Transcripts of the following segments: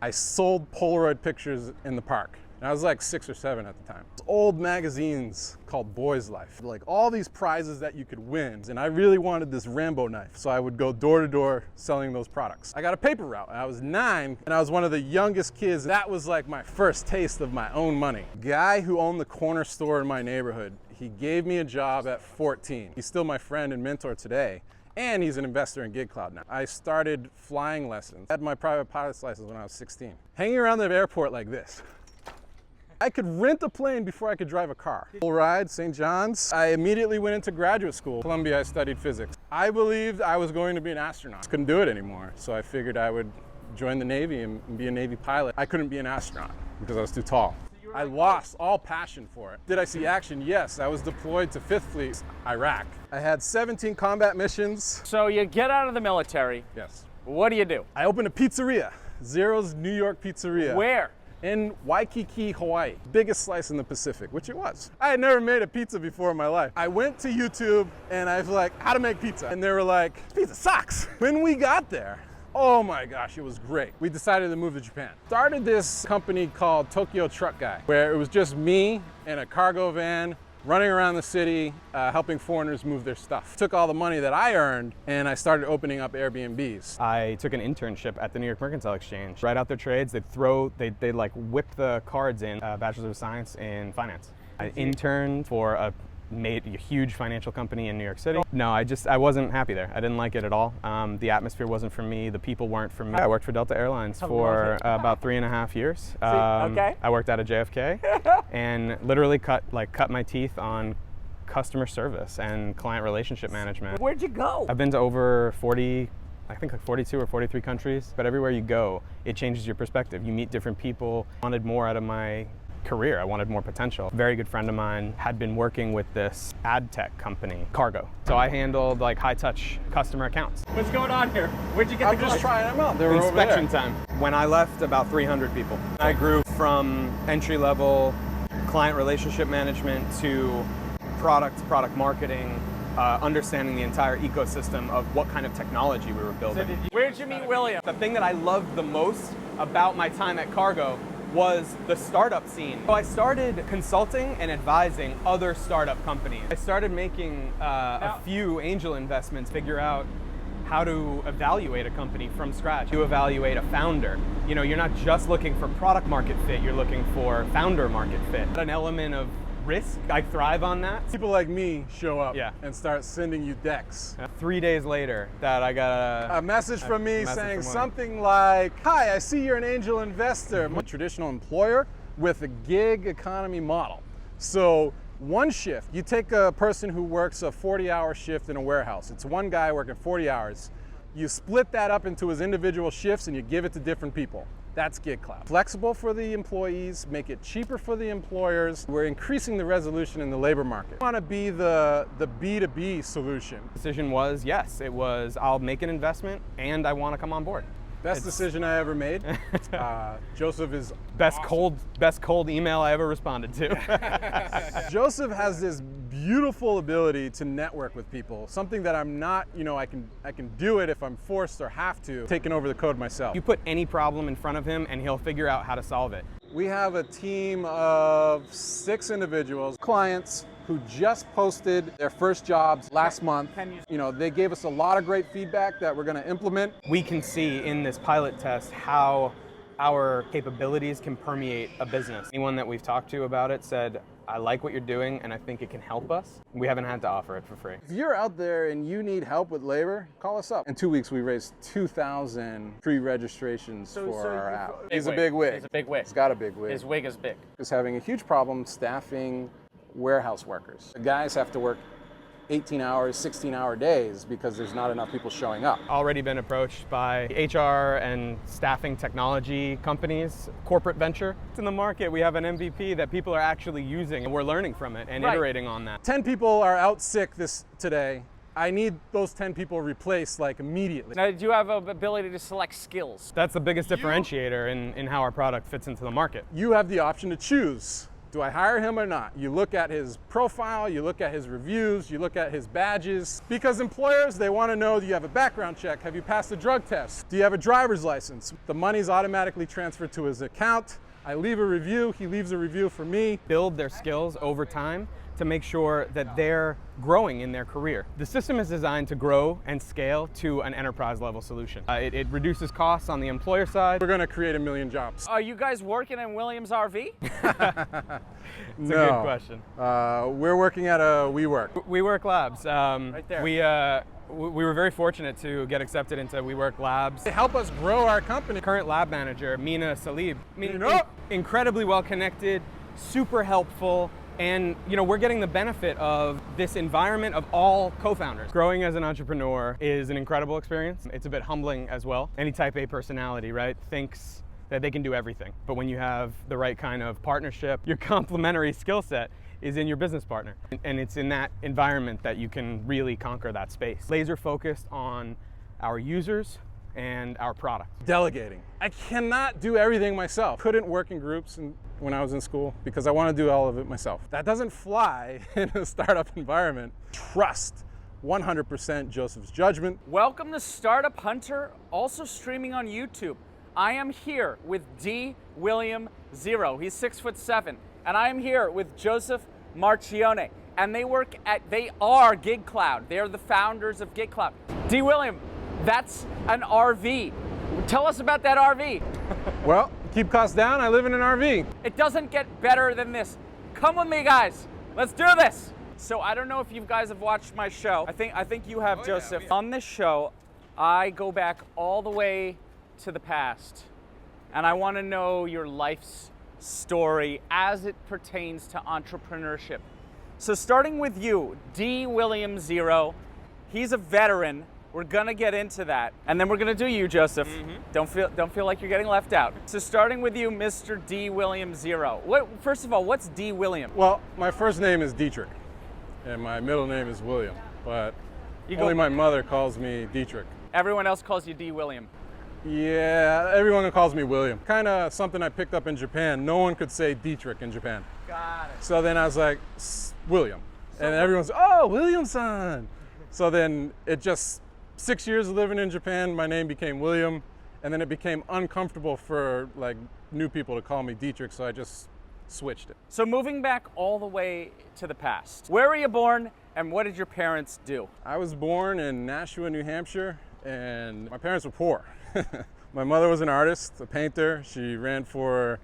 I sold Polaroid pictures in the park. And I was like 6 or 7 at the time. Old magazines called Boys Life. Like all these prizes that you could win. And I really wanted this Rambo knife. So I would go door to door selling those products. I got a paper route. I was 9 and I was one of the youngest kids. That was like my first taste of my own money. Guy who owned the corner store in my neighborhood, he gave me a job at 14. He's still my friend and mentor today. And he's an investor in GigKloud now. I started flying lessons. I had my private pilot's license when I was 16. Hanging around the airport like this. I could rent a plane before I could drive a car. Full ride, St. John's. I immediately went into graduate school. Columbia, I studied physics. I believed I was going to be an astronaut. Couldn't do it anymore, so I figured I would join the Navy and be a Navy pilot. I couldn't be an astronaut because I was too tall. I lost all passion for it. Did I see action? Yes. I was deployed to 5th Fleet, Iraq. I had 17 combat missions. So you get out of the military. Yes. What do you do? I opened a pizzeria, Zero's New York Pizzeria. Where? In Waikiki, Hawaii. Biggest slice in the Pacific, which it was. I had never made a pizza before in my life. I went to YouTube and I was like, how to make pizza? And they were like, pizza sucks. When we got there, oh my gosh, it was great. We decided to move to Japan. Started this company called Tokyo Truck Guy, where it was just me and a cargo van running around the city, helping foreigners move their stuff. Took all the money that I earned and I started opening up Airbnbs. I took an internship at the New York Mercantile Exchange. Write out their trades, they'd like whip the cards in, Bachelor of Science in Finance. I interned for a huge financial company in New York City. No, I wasn't happy there. I didn't like it at all. The atmosphere wasn't for me. The people weren't for me. I worked for Delta Airlines for about 3.5 years. Okay. I worked out of JFK and literally cut my teeth on customer service and client relationship management. Where'd you go? I've been to over 40, I think like 42 or 43 countries, but everywhere you go, it changes your perspective. You meet different people. I wanted more out of my career. I wanted more potential. A very good friend of mine had been working with this ad tech company, Cargo. So I handled like high touch customer accounts. What's going on here? Where'd you get I'm just trying them out. They were inspection time. When I left, about 300 people. I grew from entry level client relationship management to product marketing, understanding the entire ecosystem of what kind of technology we were building. Where'd you meet William? The thing that I loved the most about my time at Cargo was the startup scene. So I started consulting and advising other startup companies. I started making a few angel investments, figure out how to evaluate a company from scratch, to evaluate a founder. You know, you're not just looking for product market fit, you're looking for founder market fit. An element of risk, I thrive on that. People like me show up and start sending you decks. 3 days later that I got a message from me saying something like, hi, I see you're an angel investor. I'm a traditional employer with a gig economy model. So one shift, you take a person who works a 40-hour shift in a warehouse. It's one guy working 40 hours. You split that up into his individual shifts and you give it to different people. That's GigKloud. Flexible for the employees, make it cheaper for the employers. We're increasing the resolution in the labor market. We want to be the B2B solution. The decision was, yes, it was, I'll make an investment and I want to come on board. Best decision I ever made. Joseph is best cold email I ever responded to. Joseph has this beautiful ability to network with people. Something that I'm not, I can do it if I'm forced or have to, taking over the code myself. You put any problem in front of him and he'll figure out how to solve it. We have a team of 6 individuals, clients, who just posted their first jobs last month. They gave us a lot of great feedback that we're going to implement. We can see in this pilot test how our capabilities can permeate a business. Anyone that we've talked to about it said, I like what you're doing and I think it can help us. We haven't had to offer it for free. If you're out there and you need help with labor, call us up. In 2 weeks, we raised 2,000 pre-registrations for our app. He's a big wig. He's a big wig. He's got a big wig. His wig is big. He's having a huge problem staffing warehouse workers. The guys have to work 18-hour, 16-hour days because there's not enough people showing up. Already been approached by HR and staffing technology companies, corporate venture. It's in the market. We have an MVP that people are actually using and we're learning from it and iterating on that. 10 people are out sick today. I need those 10 people replaced immediately. Now, do you have an ability to select skills? That's the biggest differentiator in how our product fits into the market. You have the option to choose Do I hire him or not? You look at his profile, you look at his reviews, you look at his badges. Because employers, they want to know, do you have a background check? Have you passed a drug test? Do you have a driver's license? The money's automatically transferred to his account. I leave a review, he leaves a review for me. Build their skills over time to make sure that they're growing in their career. The system is designed to grow and scale to an enterprise level solution. It reduces costs on the employer side. We're gonna create 1 million jobs. Are you guys working in Williams RV? It's a good question. We're working at a WeWork. WeWork Labs. Right there. We were very fortunate to get accepted into WeWork Labs. They help us grow our company. Current lab manager, Mina Salib. Mina! Incredibly well connected, super helpful, and we're getting the benefit of this environment of all co-founders. Growing as an entrepreneur is an incredible experience. It's a bit humbling as well. Any type A personality, right, thinks that they can do everything. But when you have the right kind of partnership, your complementary skill set is in your business partner. And it's in that environment that you can really conquer that space. Laser focused on our users and our product. Delegating. I cannot do everything myself. Couldn't work in groups when I was in school because I want to do all of it myself. That doesn't fly in a startup environment. Trust 100% Joseph's judgment. Welcome to Startup Hunter, also streaming on YouTube. I am here with D. William Zero. He's 6'7", and I am here with Joseph Marchione, and they are GigKloud. They are the founders of GigKloud. D. William, that's an RV. Tell us about that RV. Well, keep costs down, I live in an RV. It doesn't get better than this. Come with me, guys. Let's do this. So I don't know if you guys have watched my show. I think you have, Joseph. Yeah. On this show, I go back all the way to the past, and I want to know your life's story as it pertains to entrepreneurship. So starting with you, D. William Zero. He's a veteran. We're gonna get into that, and then we're gonna do you, Joseph. Mm-hmm. Don't feel like you're getting left out. So starting with you, Mr. D. William Zero. First of all, what's D. William? Well, my first name is Dietrich, and my middle name is William, but only my mother calls me Dietrich. Everyone else calls you D. William. Yeah, everyone calls me William. Kind of something I picked up in Japan. No one could say Dietrich in Japan. Got it. So then I was like, William. And everyone's, oh, William-san. So then it just, 6 years of living in Japan, my name became William, and then it became uncomfortable for like new people to call me Dietrich, so I just switched it. So moving back all the way to the past, where were you born and what did your parents do? I was born in Nashua, New Hampshire, and my parents were poor. My mother was an artist, a painter. She ran for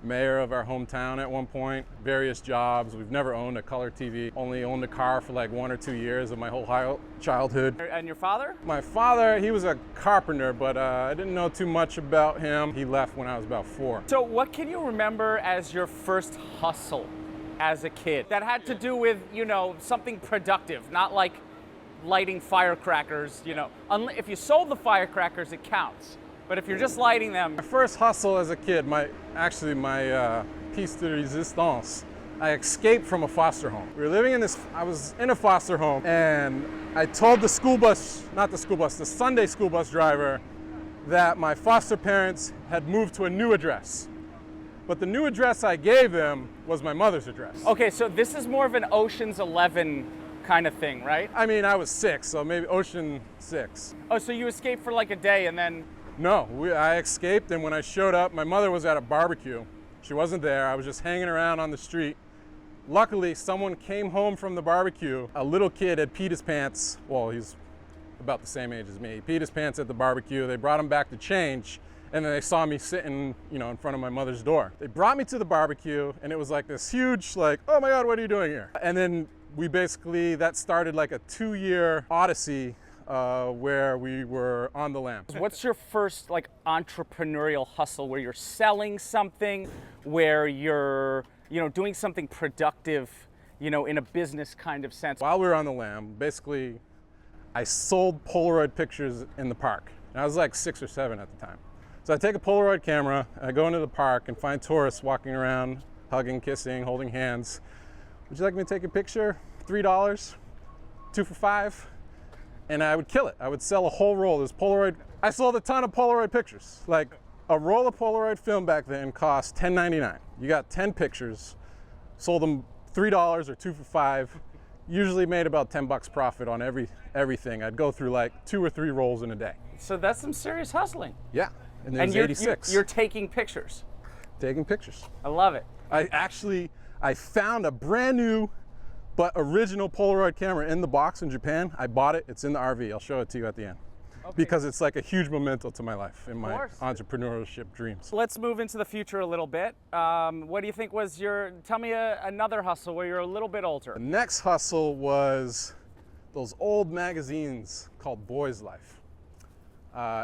mayor of our hometown at one point, various jobs. We've never owned a color TV, only owned a car for like 1 or 2 years of my whole childhood. And your father? My father, he was a carpenter, but I didn't know too much about him. He left when I was about 4. So what can you remember as your first hustle as a kid that had to do with, something productive, not like lighting firecrackers, If you sold the firecrackers, it counts. But if you're just lighting them. My first hustle as a kid, my piece de resistance, I escaped from a foster home. We were living I was in a foster home, and I told the Sunday school bus driver that my foster parents had moved to a new address. But the new address I gave them was my mother's address. Okay, so this is more of an Ocean's 11 kind of thing, right? I mean, I was 6, so maybe Ocean 6. Oh, so you escaped for like a day and then? No, I escaped, and when I showed up, my mother was at a barbecue. She wasn't there. I was just hanging around on the street. Luckily, someone came home from the barbecue. A little kid had peed his pants. Well, he's about the same age as me. He peed his pants at the barbecue. They brought him back to change, and then they saw me sitting, in front of my mother's door. They brought me to the barbecue, and it was like this huge, oh my God, what are you doing here? And then that started like a 2-year odyssey where we were on the lam. What's your first entrepreneurial hustle where you're selling something, where you're doing something productive, in a business kind of sense? While we were on the lam, basically I sold Polaroid pictures in the park. And I was like 6 or 7 at the time. So I take a Polaroid camera, I go into the park and find tourists walking around, hugging, kissing, holding hands. Would you like me to take a picture? $3, 2 for $5. And I would kill it. I would sell a whole roll. There's Polaroid. I sold a ton of Polaroid pictures. Like a roll of Polaroid film back then cost $10.99. You got 10 pictures sold them $3 or 2 for $5. Usually made about 10 bucks profit on everything. I'd go through like 2 or 3 rolls in a day. So that's some serious hustling. Yeah, and there's 86. You're taking pictures. Taking pictures. I love it. I found a brand new but original Polaroid camera in the box in Japan. I bought it. It's in the RV. I'll show it to you at the end. Okay. Because it's like a huge memento to my life and my entrepreneurship dreams. Let's move into the future a little bit. What do you think was tell me another hustle where you're a little bit older. The next hustle was those old magazines called Boys Life.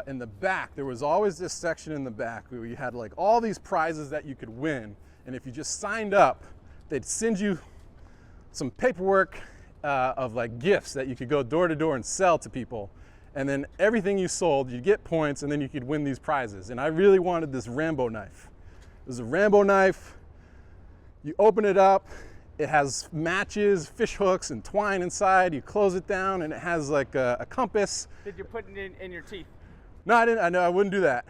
In the back, there was always this section in the back where you had like all these prizes that you could win. And if you just signed up, they'd send you some paperwork of like gifts that you could go door to door and sell to people. And then everything you sold, you'd get points, and then you could win these prizes. And I really wanted this Rambo knife. It was a Rambo knife. You open it up, it has matches, fish hooks, and twine inside. You close it down, and it has like a compass. Did you put it in your teeth? No, I didn't. I know I wouldn't do that.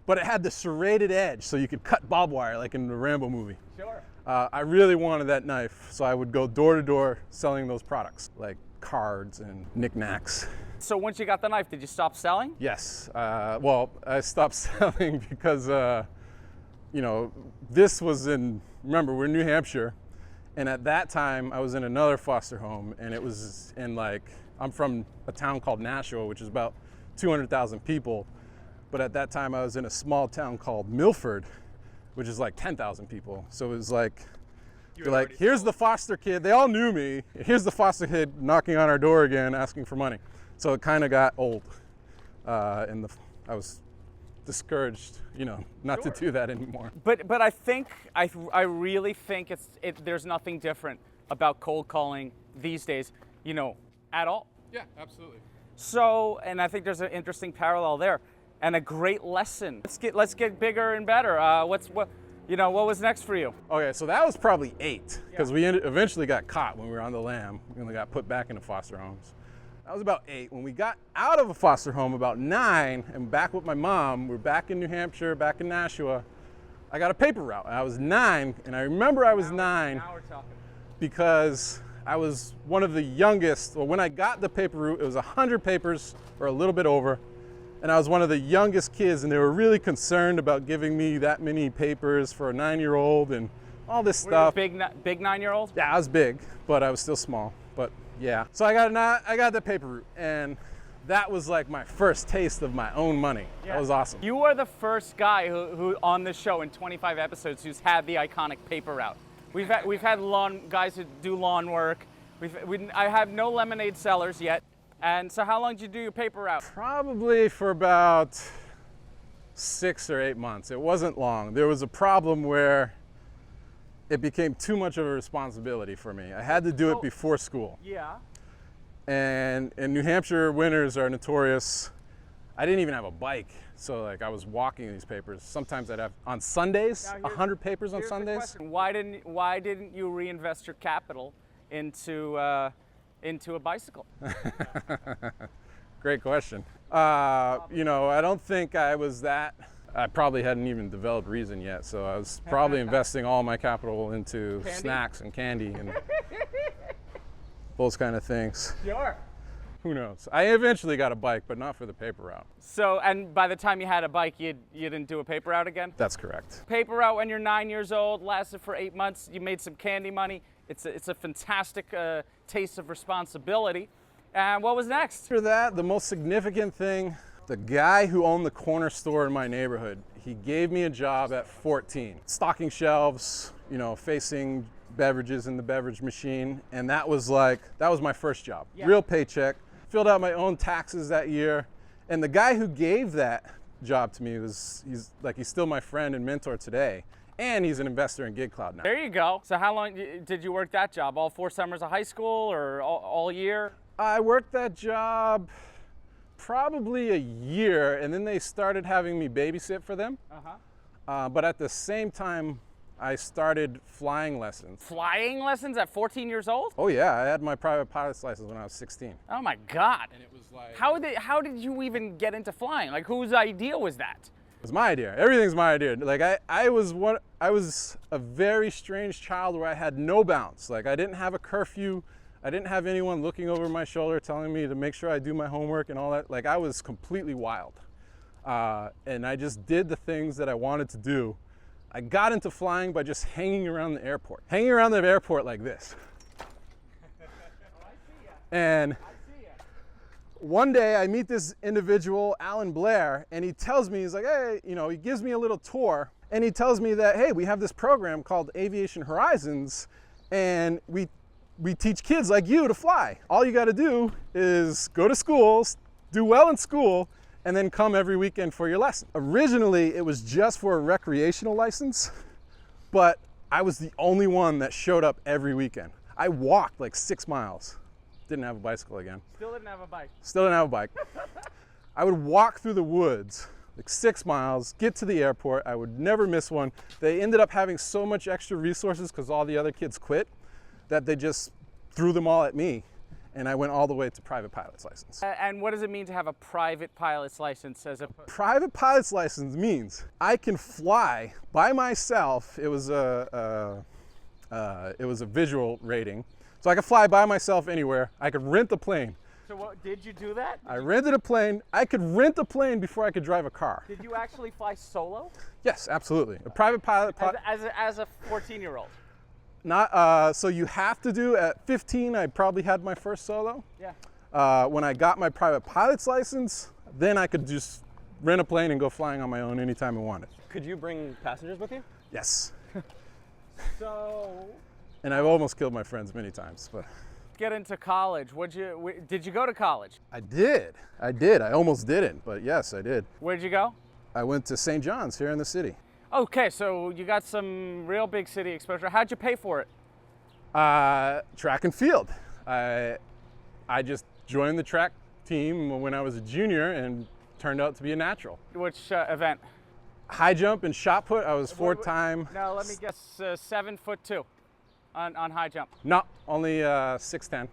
But it had the serrated edge, so you could cut barbed wire like in the Rambo movie. Sure. I really wanted that knife, so I would go door to door selling those products, like cards and knickknacks. So once you got the knife, did you stop selling? Yes. Well, I stopped selling because, this was remember, we're in New Hampshire, and at that time I was in another foster home, and it was I'm from a town called Nashua, which is about 200,000 people, but at that time I was in a small town called Milford, which is like 10,000 people. So it was like, they're like, here's the foster kid. They all knew me. Here's the foster kid knocking on our door again, asking for money. So it kind of got old, and I was discouraged, not to do that anymore. But I really think there's nothing different about cold calling these days, at all. Yeah, absolutely. So, and I think there's an interesting parallel there, and a great lesson. Let's get bigger and better. What was next for you? Okay, so that was probably 8, because we eventually got caught when we were on the lam. We only got put back into foster homes. That was about 8. When we got out of a foster home, about 9, and back with my mom, we're back in New Hampshire, back in Nashua. I got a paper route. I was 9, and I remember I was 9 now we're talking. Because I was one of the youngest. Well, when I got the paper route, it was 100 papers or a little bit over, and I was one of the youngest kids, and they were really concerned about giving me that many papers for a 9-year-old and all this stuff. Were you a big 9-year-old? Yeah, I was big, but I was still small. But yeah, so I got the paper route, and that was like my first taste of my own money. Yeah. That was awesome. You are the first guy who on this show in 25 episodes who's had the iconic paper route. We've had guys who do lawn work. I have no lemonade sellers yet. And so how long did you do your paper route? Probably for about 6 or 8 months. It wasn't long. There was a problem where it became too much of a responsibility for me. I had to do it before school. Yeah. And New Hampshire winters are notorious. I didn't even have a bike, so I was walking these papers. Sometimes I'd have on Sundays 100 papers on Sundays. Why didn't you reinvest your capital into a bicycle? Great question. I don't think I was that. I probably hadn't even developed Reason yet, so I was probably investing all my capital into snacks and candy and those kind of things. Sure. Who knows? I eventually got a bike, but not for the paper route. So, and by the time you had a bike, you didn't do a paper route again? That's correct. Paper route when you're 9 years old, lasted for 8 months. You made some candy money. It's a fantastic taste of responsibility. And what was next? After that, the most significant thing, the guy who owned the corner store in my neighborhood, he gave me a job at 14, stocking shelves, facing beverages in the beverage machine, and that was my first job. Yeah. Real paycheck. Filled out my own taxes that year, and the guy who gave that job to me he's still my friend and mentor today, and he's an investor in GigKloud now. There you go. So how long did you work that job? All 4 summers of high school, or all year? I worked that job probably a year, and then they started having me babysit for them. But at the same time, I started flying lessons. Flying lessons at 14 years old? Oh yeah, I had my private pilot's license when I was 16. Oh my God. And it was like... How did you even get into flying? Whose idea was that? It's my idea. Everything's my idea. Like I was a very strange child where I had no bounds. Like I didn't have a curfew. I didn't have anyone looking over my shoulder telling me to make sure I do my homework and all that. Like I was completely wild. And I just did the things that I wanted to do. I got into flying by just hanging around the airport. Hanging around the airport like this. And one day I meet this individual, Alan Blair, and he tells me, he's like, hey, you know, he gives me a little tour and he tells me that, hey, we have this program called Aviation Horizons and we teach kids like you to fly. All you got to do is go to school, do well in school, and then come every weekend for your lesson. Originally, it was just for a recreational license, but I was the only one that showed up every weekend. I walked like 6 miles. Didn't have a bicycle again. Still didn't have a bike. Still didn't have a bike. I would walk through the woods, like 6 miles, get to the airport. I would never miss one. They ended up having so much extra resources because all the other kids quit that they just threw them all at me. And I went all the way to private pilot's license. And what does it mean to have a private pilot's license as a... Private pilot's license means I can fly by myself. It was a visual rating. So I could fly by myself anywhere. I could rent a plane. So what, did you do that? I rented a plane. I could rent a plane before I could drive a car. Did you actually fly solo? Yes, absolutely. A private pilot. As a 14-year-old? Not, so you have to do, at 15, I probably had my first solo. Yeah. When I got my private pilot's license, then I could just rent a plane and go flying on my own anytime I wanted. Could you bring passengers with you? Yes. So... And I've almost killed my friends many times, but. Get into college. Did you go to college? I did. I almost didn't, but yes, I did. Where'd you go? I went to St. John's here in the city. Okay, so you got some real big city exposure. How'd you pay for it? Track and field. I just joined the track team when I was a junior and turned out to be a natural. Which event? High jump and shot put. I was four-time. No, let me guess. 7'2" on high jump. No, only 6'10".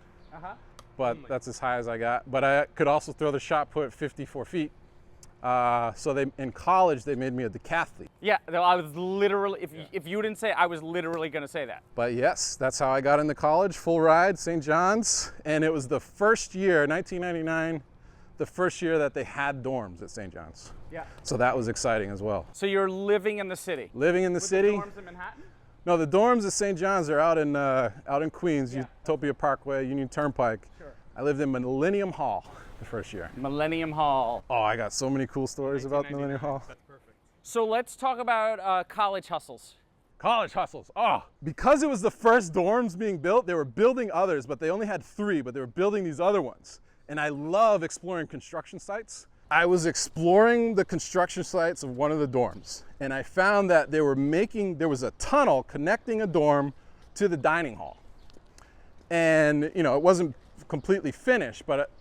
But that's as high as I got. But I could also throw the shot put 54 feet. So in college they made me a decathlete. Yeah, I was literally, if you didn't say it, I was literally going to say that. But yes, that's how I got into college, full ride, St. John's. And it was the first year, 1999, the first year that they had dorms at St. John's. Yeah. So that was exciting as well. So you're living in the city? Living in the city. The dorms in Manhattan? No, the dorms at St. John's are out in Queens, yeah. Utopia Parkway, Union Turnpike. Sure. I lived in Millennium Hall the first year. Millennium Hall. Oh, I got so many cool stories about Millennium Hall. That's perfect. So let's talk about college hustles. College hustles. Oh, because it was the first dorms being built, they were building others, but they only had 3, but they were building these other ones. And I love exploring construction sites. I was exploring the construction sites of one of the dorms, and I found that there was a tunnel connecting a dorm to the dining hall. And, you know, it wasn't completely finished, but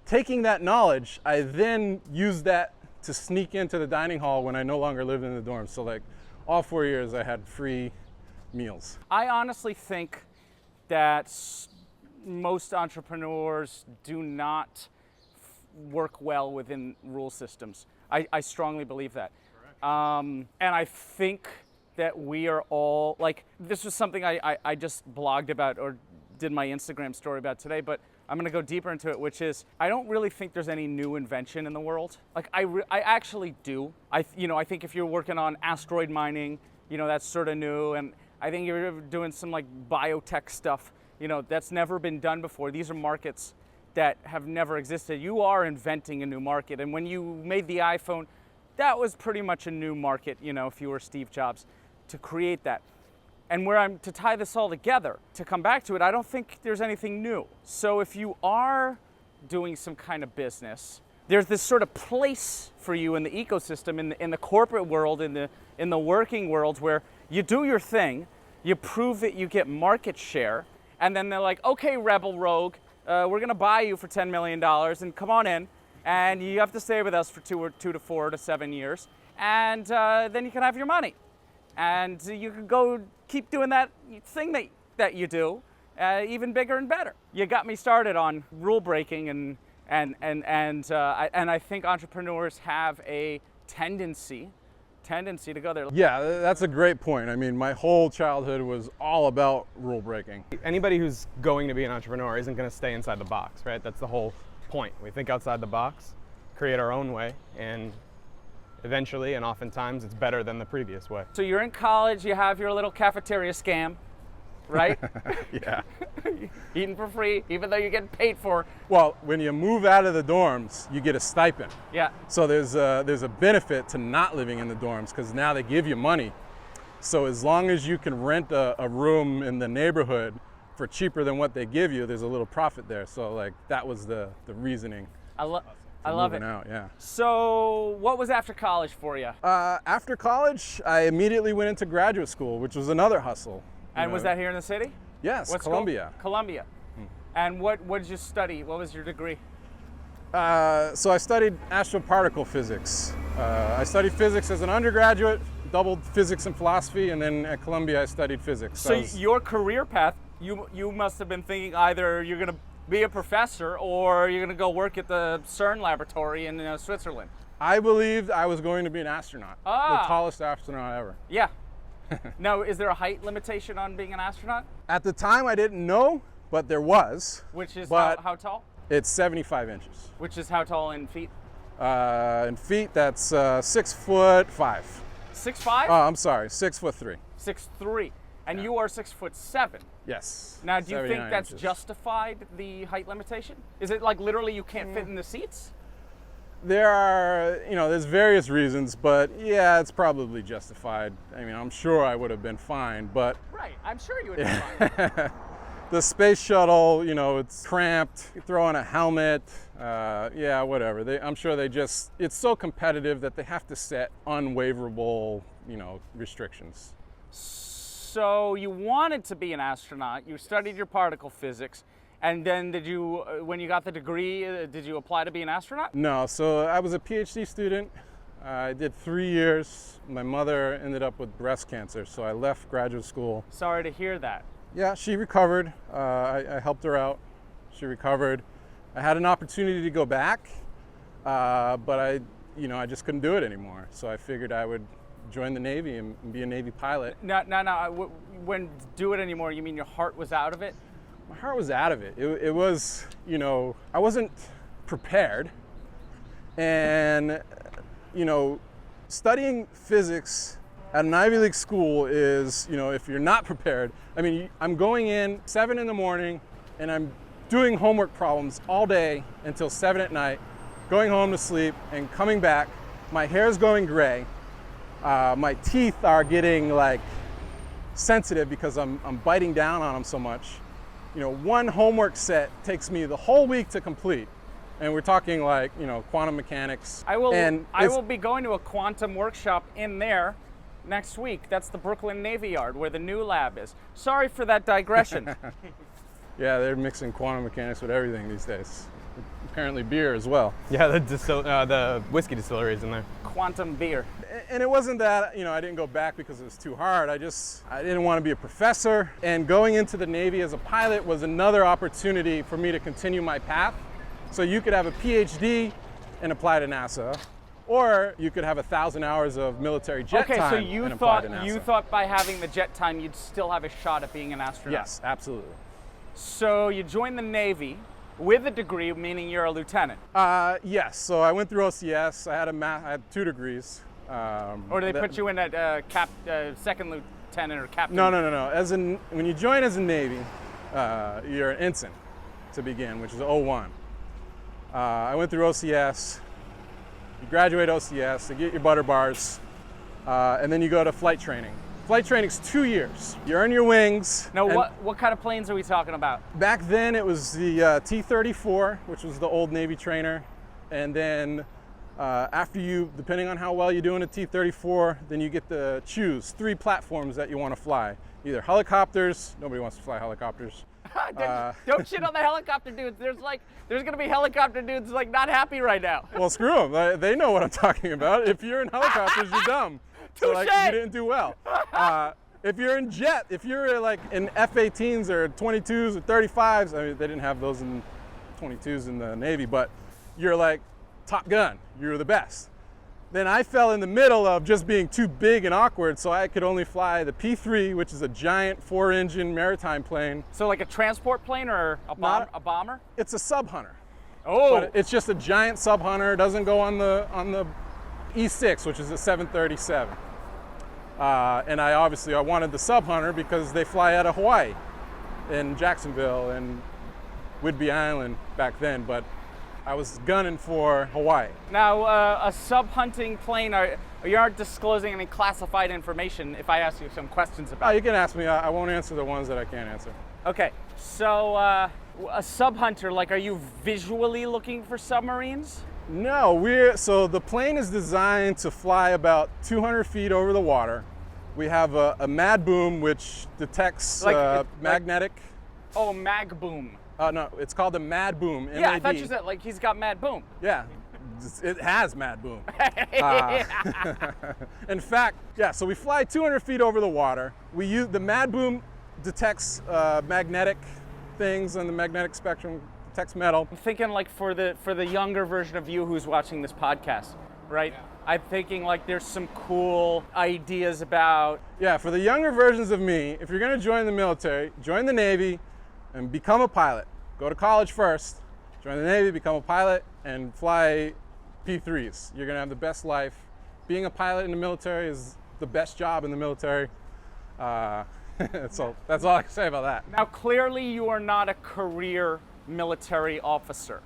taking that knowledge, I then used that to sneak into the dining hall when I no longer lived in the dorm. So like all 4 years I had free meals. I honestly think that most entrepreneurs do not work well within rule systems. I strongly believe that. And I think that we are all, like, this was something I just blogged about or did my Instagram story about today, but I'm gonna go deeper into it, which is, I don't really think there's any new invention in the world. Like, I actually do. I think if you're working on asteroid mining, you know, that's sort of new, and I think you're doing some like biotech stuff, you know, that's never been done before. These are markets that have never existed. You are inventing a new market, and when you made the iPhone, that was pretty much a new market, you know, if you were Steve Jobs, to create that. And where I'm to tie this all together, to come back to it, I don't think there's anything new. So if you are doing some kind of business, there's this sort of place for you in the ecosystem, in the corporate world, in the working world, where you do your thing, you prove that you get market share, and then they're like, okay, Rebel Rogue, we're gonna buy you for $10 million, and come on in, and you have to stay with us for 2 to 4 to 7 years, and then you can have your money. And you can go keep doing that thing that you do, even bigger and better. You got me started on rule breaking, and I think entrepreneurs have a tendency to go there. Yeah, that's a great point. I mean, my whole childhood was all about rule breaking. Anybody who's going to be an entrepreneur isn't going to stay inside the box, right? That's the whole point. We think outside the box, create our own way, and eventually, and oftentimes, it's better than the previous way. So you're in college, you have your little cafeteria scam, right? Yeah. Eating for free, even though you're getting paid for. Well, when you move out of the dorms, you get a stipend. Yeah. So there's a benefit to not living in the dorms because now they give you money. So as long as you can rent a room in the neighborhood for cheaper than what they give you, there's a little profit there. So like that was the reasoning. I love it. Out, yeah. So what was after college for you? After college, I immediately went into graduate school, which was another hustle. And was that here in the city? Yes, What Columbia. School? Columbia. And what did you study? What was your degree? So I studied astroparticle physics. I studied physics as an undergraduate, doubled physics and philosophy, and then at Columbia I studied physics. So your career path, you must have been thinking either you're going to be a professor or you're going to go work at the CERN laboratory in Switzerland. I believed I was going to be an astronaut, the tallest astronaut ever. Yeah. Now, is there a height limitation on being an astronaut? At the time I didn't know, but there was. Which is But how tall? It's 75 inches. Which is how tall in feet? In feet, that's 6'5". 6'5"? Oh, I'm sorry, 6'3". 6'3". And you are 6'7". Yes. Now, do you think 79 that's inches. justified, the height limitation? Is it like literally you can't fit in the seats? There are, there's various reasons, but yeah, it's probably justified. I mean, I'm sure I would have been fine, but Right, I'm sure you would be fine. the space shuttle, it's cramped. You throw on a helmet, yeah, whatever. I'm sure it's so competitive that they have to set unwaverable, restrictions. So you wanted to be an astronaut, you studied your particle physics, and then when you got the degree, did you apply to be an astronaut? No, so I was a PhD student. I did 3 years. My mother ended up with breast cancer, so I left graduate school. Sorry to hear that. Yeah, she recovered. I helped her out. She recovered. I had an opportunity to go back, but I just couldn't do it anymore. So I figured I would join the Navy and be a Navy pilot. No. When do it anymore, you mean your heart was out of it? My heart was out of it. It was, I wasn't prepared. And, studying physics at an Ivy League school is, if you're not prepared, I mean, I'm going in 7 in the morning and I'm doing homework problems all day until 7 at night, going home to sleep and coming back. My hair's going gray. My teeth are getting sensitive because I'm biting down on them so much. One homework set takes me the whole week to complete. And we're talking quantum mechanics. I will be going to a quantum workshop in there next week. That's the Brooklyn Navy Yard where the new lab is. Sorry for that digression. Yeah, they're mixing quantum mechanics with everything these days. Apparently beer as well. Yeah, the whiskey distillery is in there. Quantum beer. And it wasn't that, I didn't go back because it was too hard. I didn't want to be a professor. And going into the Navy as a pilot was another opportunity for me to continue my path. So you could have a PhD and apply to NASA, or you could have 1,000 hours of military jet time so you and apply to NASA. You thought by having the jet time you'd still have a shot at being an astronaut? Yes, absolutely. So you joined the Navy with a degree, meaning you're a lieutenant. Yes. So I went through OCS. I had 2 degrees. Or did they put you in at second lieutenant or captain? No. When you join as a Navy, you're an ensign to begin, which is 01. I went through OCS. You graduate OCS, you get your butter bars, and then you go to flight training. Flight training's 2 years. You earn your wings. Now, what kind of planes are we talking about? Back then, it was the T-34, which was the old Navy trainer, and then after you, depending on how well you do in a T-34, then you get to choose 3 platforms that you want to fly. Either helicopters. Nobody wants to fly helicopters. Don't shit on the helicopter dudes. There's gonna be helicopter dudes not happy right now. Well, screw them. They know what I'm talking about. If you're in helicopters, you're dumb. So you didn't do well. If you're in jet, if you're in F-18s or 22s or 35s, I mean, they didn't have those in 22s in the Navy, but you're Top Gun. You're the best. then I fell in the middle of just being too big and awkward, so I could only fly the P3, which is a giant 4-engine maritime plane. So like a transport plane or a bomber? It's a sub hunter. Oh, But it's just a giant sub hunter. It doesn't go on the E6, which is a 737. And I wanted the sub hunter because they fly out of Hawaii, in Jacksonville and Whidbey Island back then. But I was gunning for Hawaii. Now, a sub-hunting plane, you aren't disclosing any classified information if I ask you some questions about You can ask me. I won't answer the ones that I can't answer. Okay, so a sub-hunter, like, are you visually looking for submarines? No, so the plane is designed to fly about 200 feet over the water. We have a mad boom which detects magnetic. Oh, mag boom. No, it's called a mad boom. Yeah, I MAD. thought you said like he's got mad boom. Yeah, it has mad boom. In fact, yeah. So we fly 200 feet over the water. We use the mad boom detects magnetic things on the magnetic spectrum. Detects metal. I'm thinking like for the younger version of you who's watching this podcast, right? Yeah. I'm thinking like there's some cool ideas about. Yeah, for the younger versions of me, if you're going to join the military, join the Navy and become a pilot. Go to college first, join the Navy, become a pilot, and fly P3s. You're going to have the best life. Being a pilot in the military is the best job in the military. So that's all I can say about that. Now, clearly you are not a career military officer.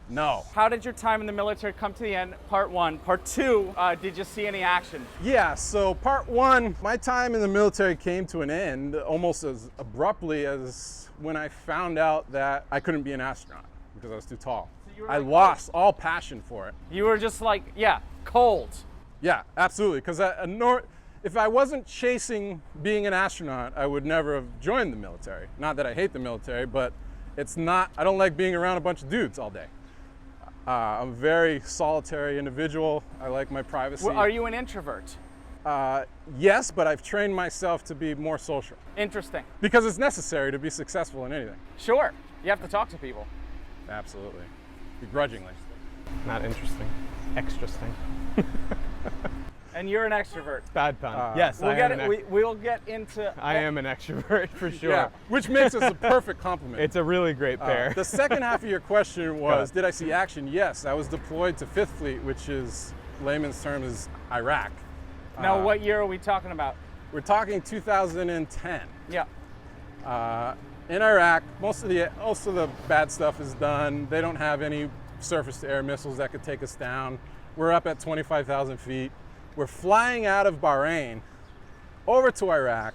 No. How did your time in the military come to the end? Part one. Part two, did you see any action? Yeah, so part one, my time in the military came to an end almost as abruptly as when I found out that I couldn't be an astronaut because I was too tall. So I lost all passion for it. You were just like, yeah, cold. Yeah, absolutely. Because if I wasn't chasing being an astronaut, I would never have joined the military. Not that I hate the military, but I don't like being around a bunch of dudes all day. I'm a very solitary individual. I like my privacy. Well, are you an introvert? Yes, but I've trained myself to be more social. Interesting. Because it's necessary to be successful in anything. Sure. You have to talk to people. Absolutely. Begrudgingly. Not interesting. Extrasting. And you're an extrovert. Bad pun. Yes, we'll get into. I am an extrovert for sure. Yeah, which makes us a perfect compliment. It's a really great pair. The second half of your question was, did I see action? Yes, I was deployed to 5th Fleet, which is, layman's term, is Iraq. Now, what year are we talking about? We're talking 2010. Yeah. In Iraq, most of the bad stuff is done. They don't have any surface-to-air missiles that could take us down. We're up at 25,000 feet. We're flying out of Bahrain over to Iraq,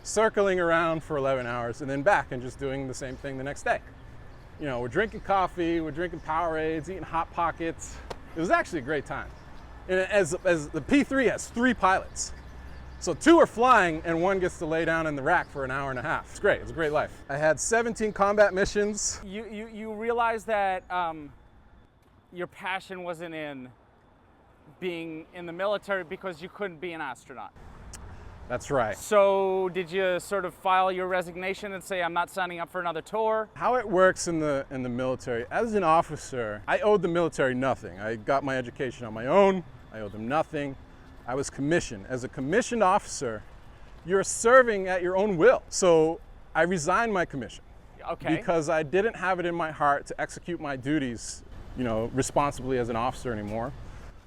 circling around for 11 hours, and then back and just doing the same thing the next day. You know, we're drinking coffee, we're drinking Powerades, eating Hot Pockets. It was actually a great time. And as the P3 has 3 pilots. So 2 are flying and 1 gets to lay down in the rack for an hour and a half. It's great, it's a great life. I had 17 combat missions. You realize that your passion wasn't in being in the military because you couldn't be an astronaut. That's right. So did you sort of file your resignation and say, I'm not signing up for another tour? How it works in the military, as an officer, I owed the military nothing. I got my education on my own. I owed them nothing. I was commissioned. As a commissioned officer, you're serving at your own will. So I resigned my commission. Okay. Because I didn't have it in my heart to execute my duties, responsibly as an officer anymore.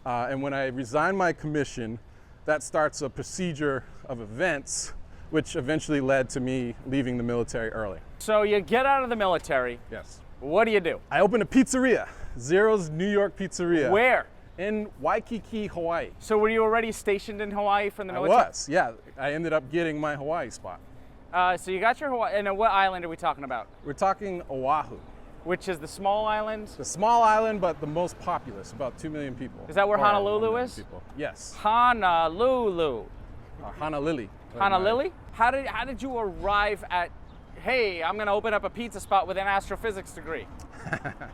And when I resigned my commission, that starts a procedure of events, which eventually led to me leaving the military early. So you get out of the military. Yes. What do you do? I opened a pizzeria, Zero's New York Pizzeria. Where? In Waikiki, Hawaii. So were you already stationed in Hawaii from the military? I was, yeah. I ended up getting my Hawaii spot. So you got your Hawaii, and what island are we talking about? We're talking Oahu. Which is the small island? The small island, but the most populous, about 2 million people. Is that where Honolulu is? People. Yes. Honolulu. Honolulu. Honolulu? How did you arrive at, hey, I'm gonna open up a pizza spot with an astrophysics degree?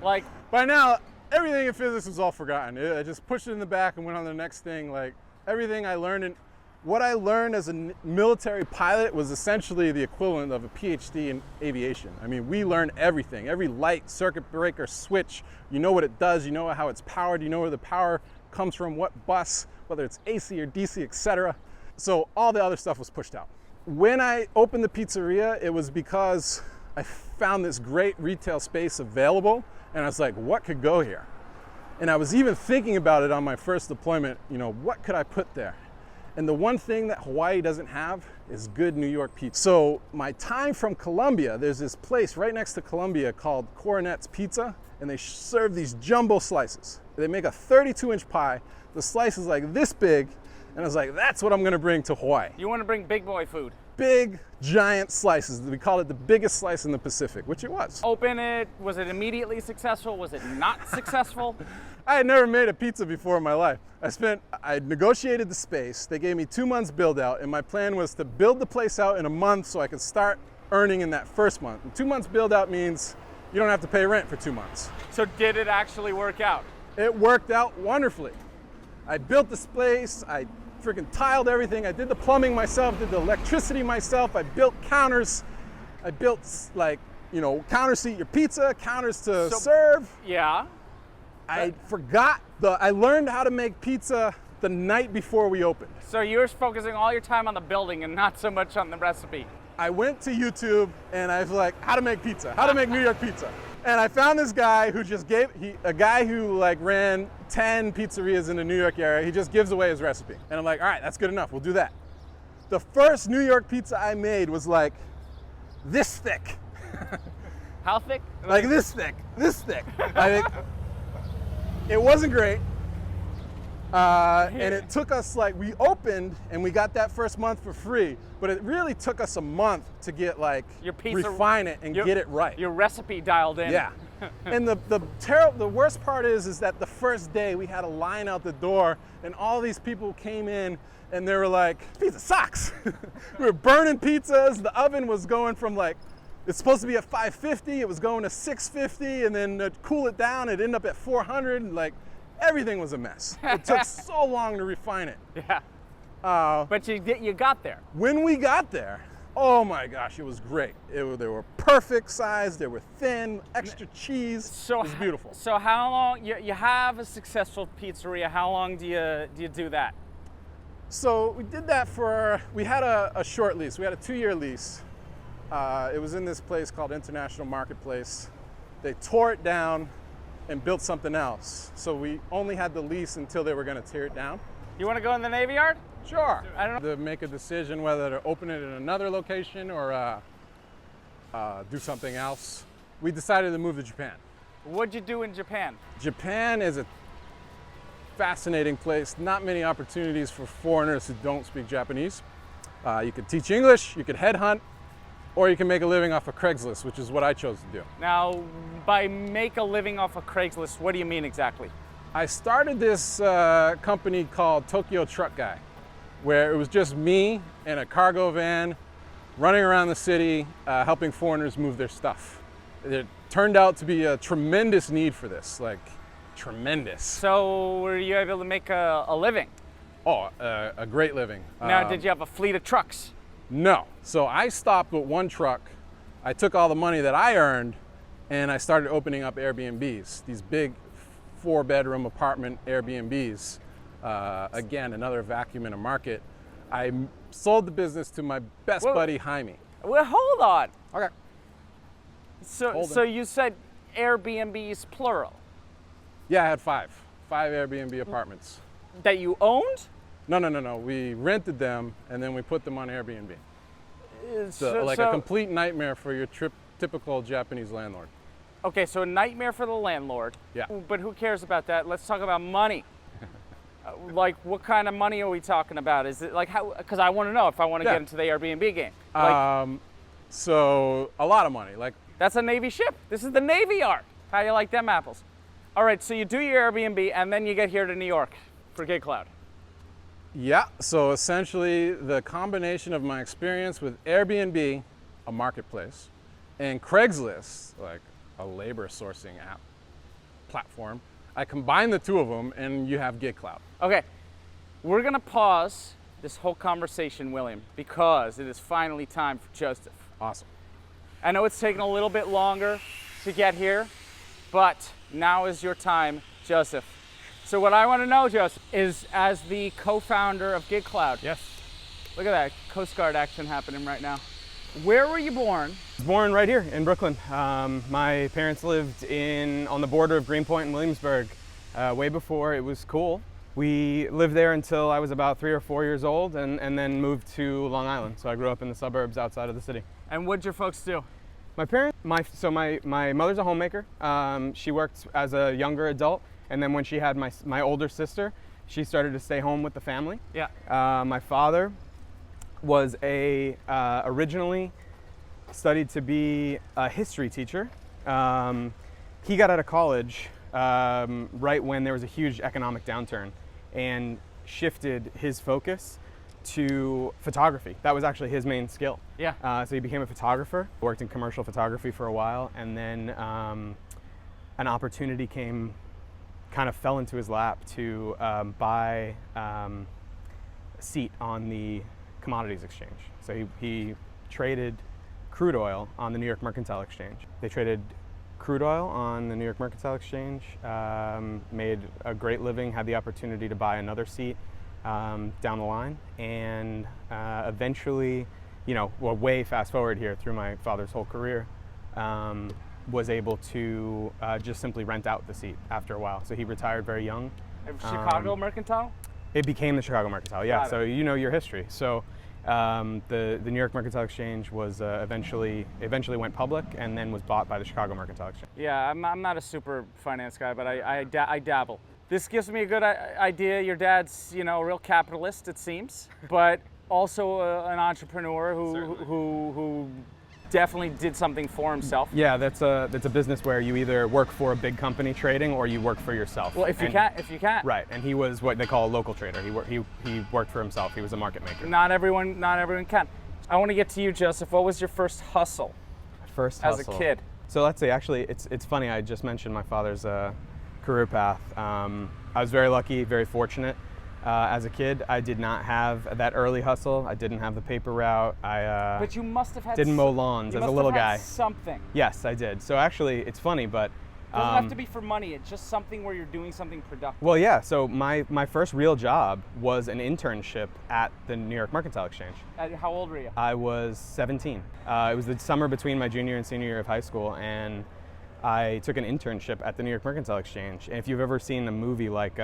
Like, by now, everything in physics was all forgotten. I just pushed it in the back and went on to the next thing. Like, everything I learned what I learned as a military pilot was essentially the equivalent of a PhD in aviation. I mean, we learn everything, every light, circuit breaker, switch. You know what it does, you know how it's powered, you know where the power comes from what bus, whether it's AC or DC, etc. So all the other stuff was pushed out. When I opened the pizzeria, it was because I found this great retail space available, and I was like, what could go here? And I was even thinking about it on my first deployment, what could I put there? And the one thing that Hawaii doesn't have is good New York pizza. So my time from Columbia, there's this place right next to Columbia called Coronet's Pizza, and they serve these jumbo slices. They make a 32-inch pie. The slice is like this big, and I was like, that's what I'm gonna bring to Hawaii. You want to bring big boy food. Big, giant slices. We call it the biggest slice in the Pacific, which it was. Open it. Was it immediately successful? Was it not successful? I had never made a pizza before in my life. I negotiated the space. They gave me 2 months build out, and my plan was to build the place out in a month so I could start earning in that first month. And 2 months build out means you don't have to pay rent for 2 months. So did it actually work out? It worked out wonderfully. I built this place. I freaking tiled everything. I did the plumbing myself, did the electricity myself. I built counters. I built counters to eat your pizza, counters to serve. Yeah. I learned how to make pizza the night before we opened. So you're focusing all your time on the building and not so much on the recipe. I went to YouTube and I was like, how to make pizza, how to make New York pizza. And I found this guy who a guy who ran 10 pizzerias in the New York area. He just gives away his recipe. And I'm like, all right, that's good enough. We'll do that. The first New York pizza I made was like this thick. How thick? Like this thick. I think it wasn't great. And it took us we opened and we got that first month for free, but it really took us a month to get your pizza, refine it and get it right. Your recipe dialed in. Yeah. And the worst part is that the first day we had a line out the door and all these people came in and they were like, pizza sucks. We were burning pizzas. The oven was going from it's supposed to be at 550, it was going to 650, and then to cool it down, it ended up at 400, and everything was a mess. It took so long to refine it. Yeah. But you got there. When we got there, oh my gosh, it was great. They were perfect size, they were thin, extra cheese. It was beautiful. So how long, you have a successful pizzeria, how long do you do that? So we did that we had a short lease. We had a 2-year lease. It was in this place called International Marketplace. They tore it down and built something else. So we only had the lease until they were going to tear it down. You want to go in the Navy Yard? Sure. I don't know. To make a decision whether to open it in another location or do something else, we decided to move to Japan. What'd you do in Japan? Japan is a fascinating place. Not many opportunities for foreigners who don't speak Japanese. You could teach English, you could headhunt, or you can make a living off of Craigslist, which is what I chose to do. Now, by make a living off of Craigslist, what do you mean exactly? I started this company called Tokyo Truck Guy, where it was just me and a cargo van running around the city, helping foreigners move their stuff. It turned out to be a tremendous need for this, tremendous. So were you able to make a living? Oh, a great living. Now, did you have a fleet of trucks? No. So I stopped with one truck. I took all the money that I earned and I started opening up Airbnbs, these big 4-bedroom apartment Airbnbs. Again, another vacuum in a market. I sold the business to my best buddy, Jaime. Well, hold on. Okay. So you said Airbnbs plural? Yeah, I had 5 Airbnb apartments. That you owned? No. We rented them and then we put them on Airbnb. A complete nightmare for your typical Japanese landlord. Okay, so a nightmare for the landlord. Yeah. But who cares about that? Let's talk about money. What kind of money are we talking about? Is it how? Because I want to know if I want to get into the Airbnb game. So a lot of money. That's a Navy ship. This is the Navy Yard. How you like them apples? All right, so you do your Airbnb and then you get here to New York for GigKloud. Yeah, so essentially the combination of my experience with Airbnb, a marketplace, and Craigslist, a labor sourcing app platform, I combine the two of them and you have GigKloud. Okay, we're gonna pause this whole conversation, William, because it is finally time for Joseph. Awesome. I know it's taken a little bit longer to get here, but now is your time, Joseph. So what I want to know, Joseph, is as the co-founder of GigKloud. Yes. Look at that Coast Guard action happening right now. Where were you born? I was born right here in Brooklyn. My parents lived on the border of Greenpoint and Williamsburg way before it was cool. We lived there until I was about 3 or 4 years old and then moved to Long Island. So I grew up in the suburbs outside of the city. And what'd your folks do? My parents, my mother's a homemaker. She worked as a younger adult, and then when she had my older sister, she started to stay home with the family. Yeah. My father was originally studied to be a history teacher. He got out of college right when there was a huge economic downturn and shifted his focus to photography. That was actually his main skill. Yeah. So he became a photographer, worked in commercial photography for a while, and then an opportunity kind of fell into his lap to buy a seat on the commodities exchange. So he traded crude oil on the New York Mercantile Exchange. They traded crude oil on the New York Mercantile Exchange, made a great living, had the opportunity to buy another seat down the line, and eventually, way fast forward here through my father's whole career, was able to just simply rent out the seat after a while. So he retired very young. Chicago Mercantile? It became the Chicago Mercantile, yeah. Got it. So you know your history. So the New York Mercantile Exchange was eventually went public and then was bought by the Chicago Mercantile Exchange. Yeah, I'm not a super finance guy, but I dabble. This gives me a good idea. Your dad's, a real capitalist, it seems, but also an entrepreneur who definitely did something for himself. Yeah, that's a business where you either work for a big company trading or you work for yourself. Well, if you can. Right, and he was what they call a local trader. He worked for himself. He was a market maker. Not everyone can. I want to get to you, Joseph. What was your first hustle? First hustle. As a kid. So let's say, actually, it's funny. I just mentioned my father's career path. I was very lucky, very fortunate. As a kid, I did not have that early hustle. I didn't have the paper route. But you must have had. Didn't mow lawns as a little guy. Something. Yes, I did. So actually, it's funny, but it doesn't have to be for money. It's just something where you're doing something productive. Well, yeah. So my first real job was an internship at the New York Mercantile Exchange. How old were you? I was 17. It was the summer between my junior and senior year of high school, and I took an internship at the New York Mercantile Exchange. And if you've ever seen a movie like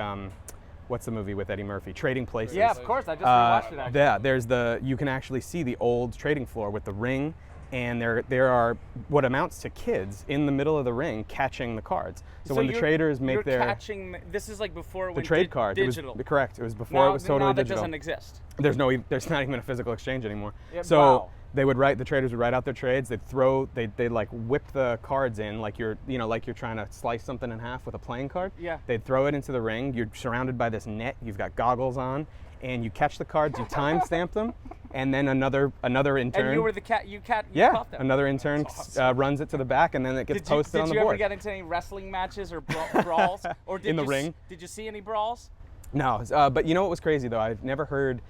what's the movie with Eddie Murphy? Trading Places. Yeah, of course. I just rewatched it actually. Yeah, you can actually see the old trading floor with the ring, and there are what amounts to kids in the middle of the ring catching the cards. So when the traders make you're catching. This is like before it went trade cards. digital. It was correct. It was before it was totally now that digital. Doesn't exist. There's not even a physical exchange anymore. Yeah, so wow. the traders would write out their trades. They'd like whip the cards in like you're trying to slice something in half with a playing card. Yeah. They'd throw it into the ring. You're surrounded by this net. You've got goggles on, and you catch the cards. You timestamp them, and then another intern. And you were the cat. You yeah. caught them. Another intern runs it to the back, and then it gets posted on the board. Did you ever get into any wrestling matches or brawls? Or in the ring? Did you see any brawls? No, but you know what was crazy though? I've never heard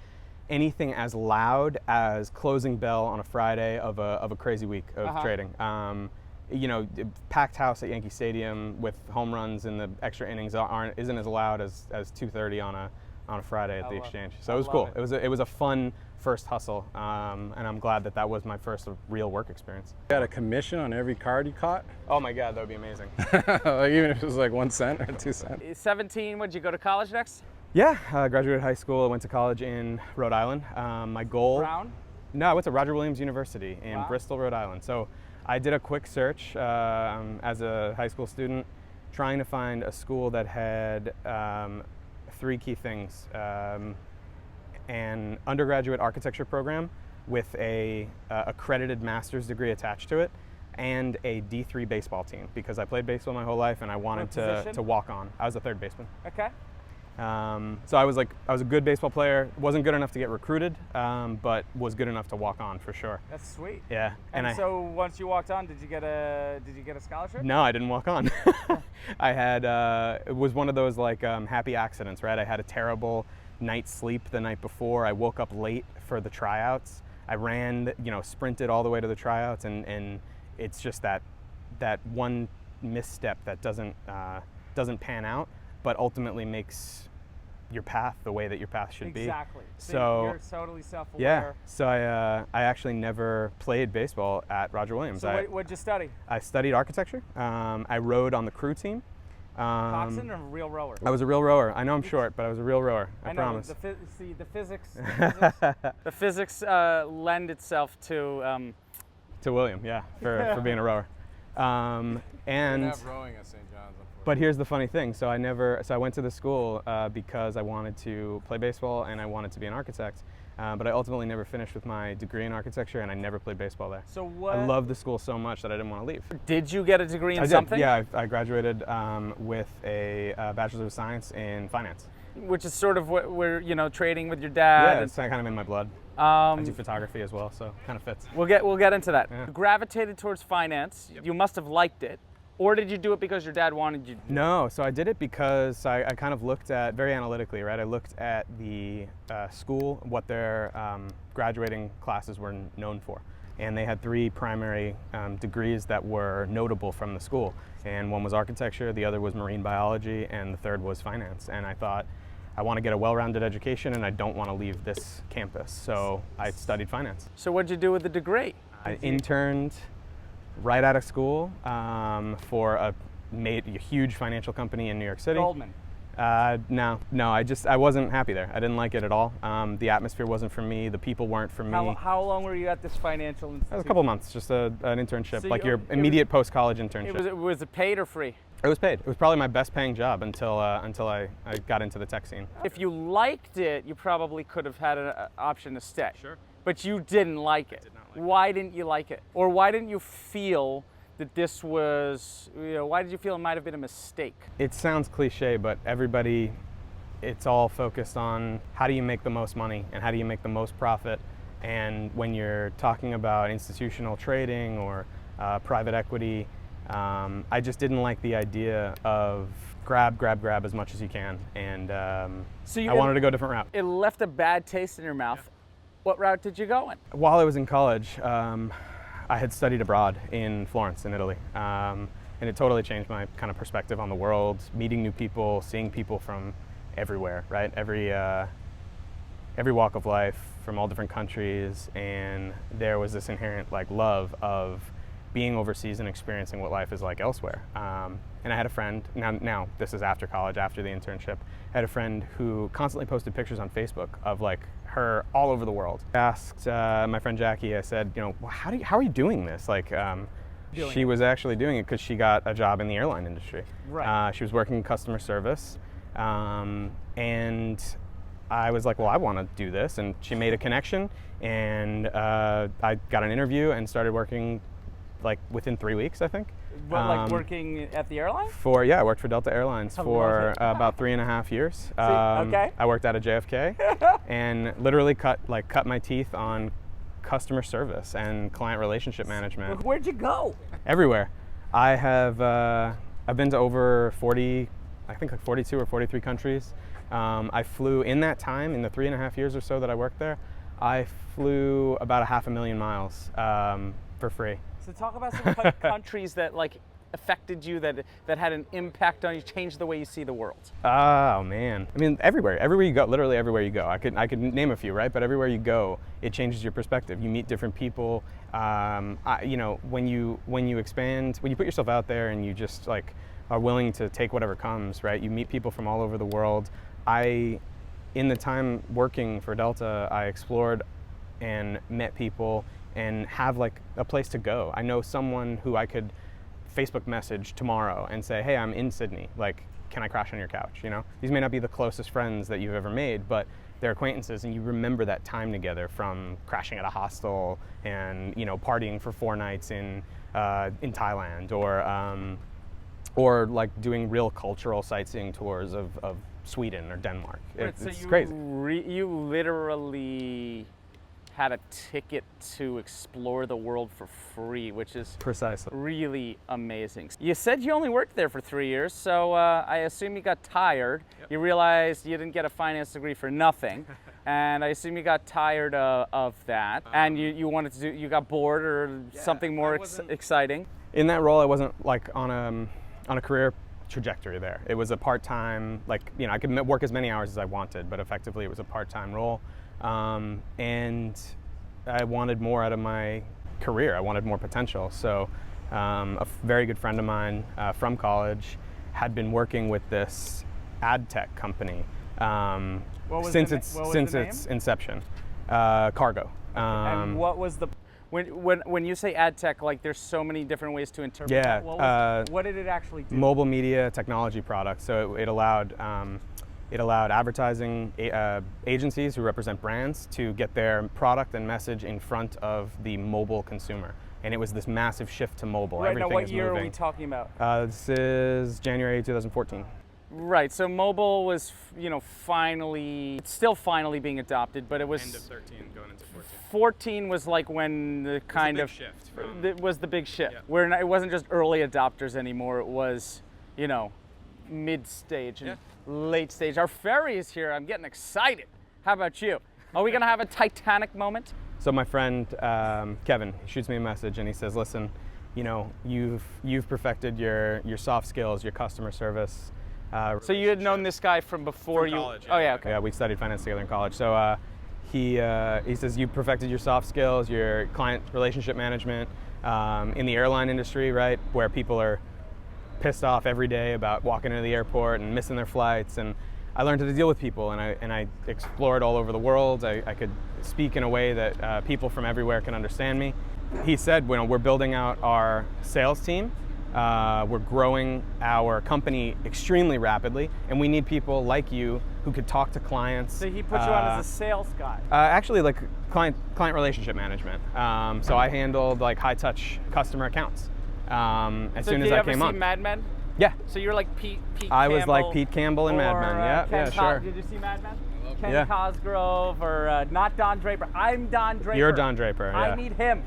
anything as loud as closing bell on a Friday of a crazy week of trading. Packed house at Yankee Stadium with home runs in the extra innings isn't as loud as 2:30 on a Friday at the exchange. So it was cool. It was a fun first hustle, and I'm glad that was my first real work experience. You got a commission on every card you caught? Oh my God, that would be amazing. Like even if it was like 1 cent or 2 cents. 17. Would you go to college next? Yeah, graduated high school. I went to college in Rhode Island. My goal. Brown? No, I went to Roger Williams University in Wow. Bristol, Rhode Island. So I did a quick search as a high school student, trying to find a school that had 3 key things. An undergraduate architecture program with a accredited master's degree attached to it, and a D3 baseball team, because I played baseball my whole life and I wanted to walk on. I was a third baseman. Okay. So I was a good baseball player. Wasn't good enough to get recruited, but was good enough to walk on for sure. That's sweet. Yeah. And so once you walked on, did you get a scholarship? No, I didn't walk on. I had it was one of those happy accidents, right? I had a terrible night's sleep the night before. I woke up late for the tryouts. I ran, sprinted all the way to the tryouts, and it's just that one misstep that doesn't pan out. but ultimately makes your path the way that your path should be. Exactly. So you're totally self-aware. yeah. So I actually never played baseball at Roger Williams. So what'd you study? I studied architecture. I rowed on the crew team. Coxswain or real rower? I was a real rower. I know I'm short, but I was a real rower. I know, promise. The physics lend itself to William, yeah, for being a rower. And have rowing at St. John's. but here's the funny thing. So I went to the school because I wanted to play baseball and I wanted to be an architect. But I ultimately never finished with my degree in architecture, and I never played baseball there. So what? I loved the school so much that I didn't want to leave. Did you get a degree in I something? did. Yeah, I graduated with a Bachelor's of Science in Finance. Which is sort of what we're, trading with your dad. Yeah, it's kind of in my blood. I do photography as well, so kind of fits. We'll get into that. Yeah. You gravitated towards finance. Yep. You must have liked it. Or did you do it because your dad wanted you to? No, so I did it because I kind of looked at, very analytically, right? I looked at the school, what their graduating classes were known for. And they had 3 primary degrees that were notable from the school. And one was architecture, the other was marine biology, and the third was finance. And I thought, I want to get a well-rounded education and I don't want to leave this campus. So I studied finance. So what'd you do with the degree? I interned right out of school for a huge financial company in New York City. Goldman. No, I wasn't happy there. I didn't like it at all. The atmosphere wasn't for me. The people weren't for me. How long were you at this financial institution? It was a couple of months, just an internship, So like your immediate post-college internship. Was it paid or free? It was paid. It was probably my best paying job until I got into the tech scene. If you liked it, you probably could have had an option to stay. Sure. But you didn't like it. I did not like Why didn't you like it? Or why didn't you feel that this was, why did you feel it might have been a mistake? It sounds cliche, but everybody, it's all focused on how do you make the most money and how do you make the most profit. And when you're talking about institutional trading or private equity, I just didn't like the idea of grab as much as you can. And I wanted to go a different route. It left a bad taste in your mouth. Yeah. What route did you go in? While I was in college, I had studied abroad in Florence, in Italy. And it totally changed my kind of perspective on the world, meeting new people, seeing people from everywhere, right? Every walk of life from all different countries. And there was this inherent love of being overseas and experiencing what life is like elsewhere. And I had a friend, now this is after college, after the internship, I had a friend who constantly posted pictures on Facebook of her all over the world. I asked my friend Jackie, I said, how are you doing this? She was actually doing it because she got a job in the airline industry. Right. She was working in customer service. And I was like, well, I want to do this. And she made a connection and I got an interview and started working within 3 weeks, I think. But working at the airline? I worked for Delta Airlines for about 3.5 years. Okay. I worked out of JFK and literally cut my teeth on customer service and client relationship management. Where'd you go? Everywhere. I've been to over 40, I think 42 or 43 countries. I flew in that time, in the 3.5 years or so that I worked there, I flew about 500,000 miles for free. So talk about some countries that affected you, that had an impact on you, changed the way you see the world. Oh man, I mean everywhere you go, literally everywhere you go. I could name a few, right? But everywhere you go, it changes your perspective. You meet different people. When you expand, when you put yourself out there and you just are willing to take whatever comes, right? You meet people from all over the world. In the time working for Delta, I explored and met people and have a place to go. I know someone who I could Facebook message tomorrow and say, hey, I'm in Sydney, can I crash on your couch? These may not be the closest friends that you've ever made, but they're acquaintances, and you remember that time together from crashing at a hostel and partying for 4 nights in Thailand, or doing real cultural sightseeing tours of Sweden or Denmark. It's crazy. You literally had a ticket to explore the world for free, which is precisely really amazing. You said you only worked there for 3 years, so I assume you got tired. Yep. You realized you didn't get a finance degree for nothing, and I assume you got tired of that, and you wanted to you got bored or something more exciting. In that role, I wasn't on a career trajectory there. It was a part-time, like, I could work as many hours as I wanted, but effectively it was a part-time role. And I wanted more out of my career. I wanted more potential. So a very good friend of mine from college had been working with this ad tech company since its inception, Cargo. And what was the when you say ad tech, like there's so many different ways to interpret that. What did it actually do? Mobile media technology product. So it allowed advertising agencies who represent brands to get their product and message in front of the mobile consumer. And it was this massive shift to mobile. Right, Everything now what is year moving. are we talking about? This is January 2014. Right, so mobile was, it's still finally being adopted, but it was... End of 13, going into 14. 14 was like when the kind of... shift. It was the big shift, Yeah. where it wasn't just early adopters anymore, it was, mid-stage and late stage. Our ferry is here, I'm getting excited. How about you? Are we gonna have a Titanic moment? So my friend Kevin shoots me a message and he says, listen, you've perfected your soft skills, your customer service. So you had known this guy from before you? College, Oh yeah, okay. Yeah, we studied finance together in college. So he says you perfected your soft skills, your client relationship management in the airline industry, right, where people are pissed off every day about walking into the airport and missing their flights. And I learned how to deal with people, and I explored all over the world. I could speak in a way that people from everywhere can understand me. He said, we're building out our sales team. We're growing our company extremely rapidly, and we need people like you who could talk to clients. So he put you on as a sales guy? Actually, like client relationship management. So I handled like high-touch customer accounts as soon as I came on. Did you ever see Mad Men? Yeah. So you're like Pete I Campbell, was like Pete Campbell in Mad Men. Yeah, sure. Did you see Mad Men? Ken Yeah. Cosgrove or not Don Draper. I'm Don Draper. You're Don Draper. Yeah. I need him.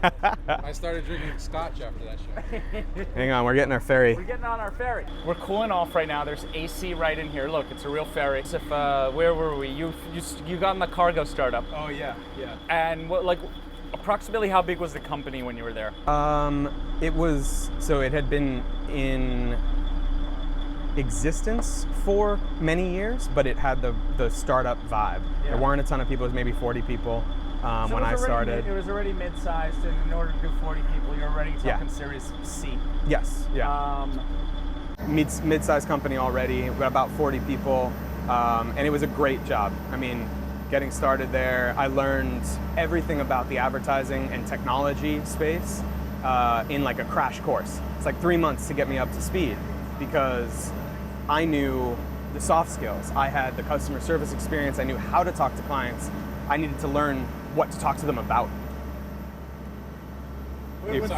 I started drinking scotch after that show. Hang on, we're getting our ferry. We're getting on our ferry. We're cooling off right now. There's AC right in here. Look, it's a real ferry. If where were we? You got in the cargo startup. Oh yeah. And approximately how big was the company when you were there? It had been in existence for many years, but it had the startup vibe. Yeah. There weren't a ton of people. It was maybe 40 people when I started. It was already mid-sized, and in order to do 40 people, you're already talking Series C. Yes. Yeah. Mid-sized company already, but about 40 people, and it was a great job. I mean, getting started there, I learned everything about the advertising and technology space in like a crash course. It's like 3 months to get me up to speed, because I knew the soft skills. I had the customer service experience. I knew how to talk to clients. I needed to learn what to talk to them about. What's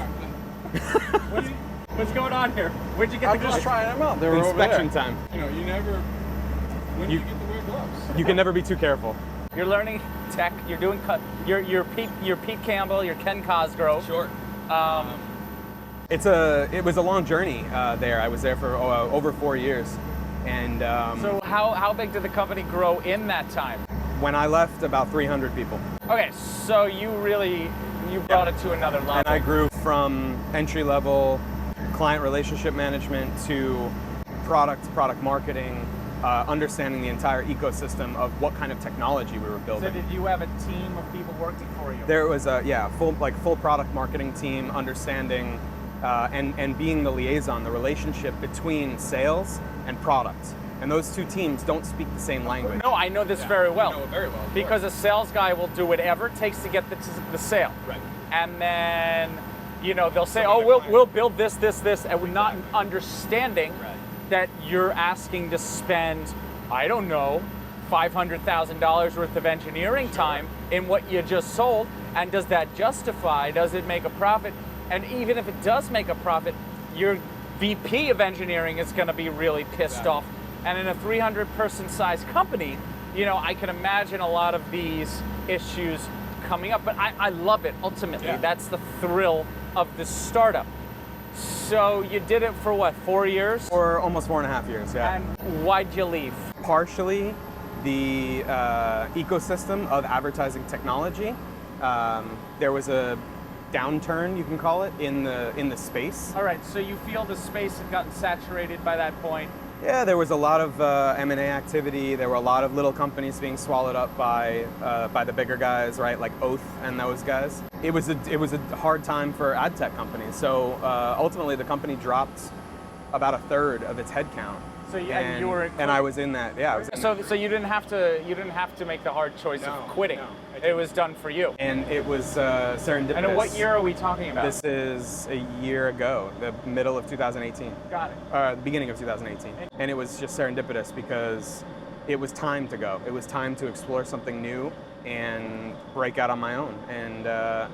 going on here? Where'd you get I'm just trying them out. They were Inspection over there. time. When do you get to wear gloves? You can never be too careful. You're learning tech. You're doing you're Pete Campbell. You're Ken Cosgrove. Sure. It was a long journey there. I was there for over 4 years, and So how big did the company grow in that time? when I left, about 300 people. Okay, so you brought it to another level. And I grew from entry-level client relationship management to product marketing, understanding the entire ecosystem of what kind of technology we were building. So did you have a team of people working for you? There was a full product marketing team, understanding and being the liaison, the relationship between sales and product. And those two teams don't speak the same language. No, I know this very well. I know it very well. Because a sales guy will do whatever it takes to get the sale. Right. And then, they'll say, we'll build this, and we're not understanding that you're asking to spend, I don't know, $500,000 worth of engineering time in what you just sold. And does that justify, does it make a profit? And even if it does make a profit, your VP of engineering is going to be really pissed off. And in a 300-person size company, I can imagine a lot of these issues coming up. But I love it, ultimately. Yeah. That's the thrill of the startup. So you did it for what, 4 years? For almost 4.5 years, yeah. And why'd you leave? Partially the ecosystem of advertising technology. There was a downturn, you can call it, in the space. All right, so you feel the space had gotten saturated by that point. Yeah, there was a lot of M&A activity. There were a lot of little companies being swallowed up by the bigger guys, right? Like Oath and those guys. It was a hard time for ad tech companies. So ultimately, the company dropped about a third of its headcount. So and, you were, and I was in that. Yeah, I was in so that. so you didn't have to make the hard choice No, of quitting. no, I It didn't. was done for you. And it was serendipitous. And what year are we talking about? This is a year ago, the middle of 2018. Got it. The beginning of 2018. And it was just serendipitous because it was time to go. It was time to explore something new and break out on my own. And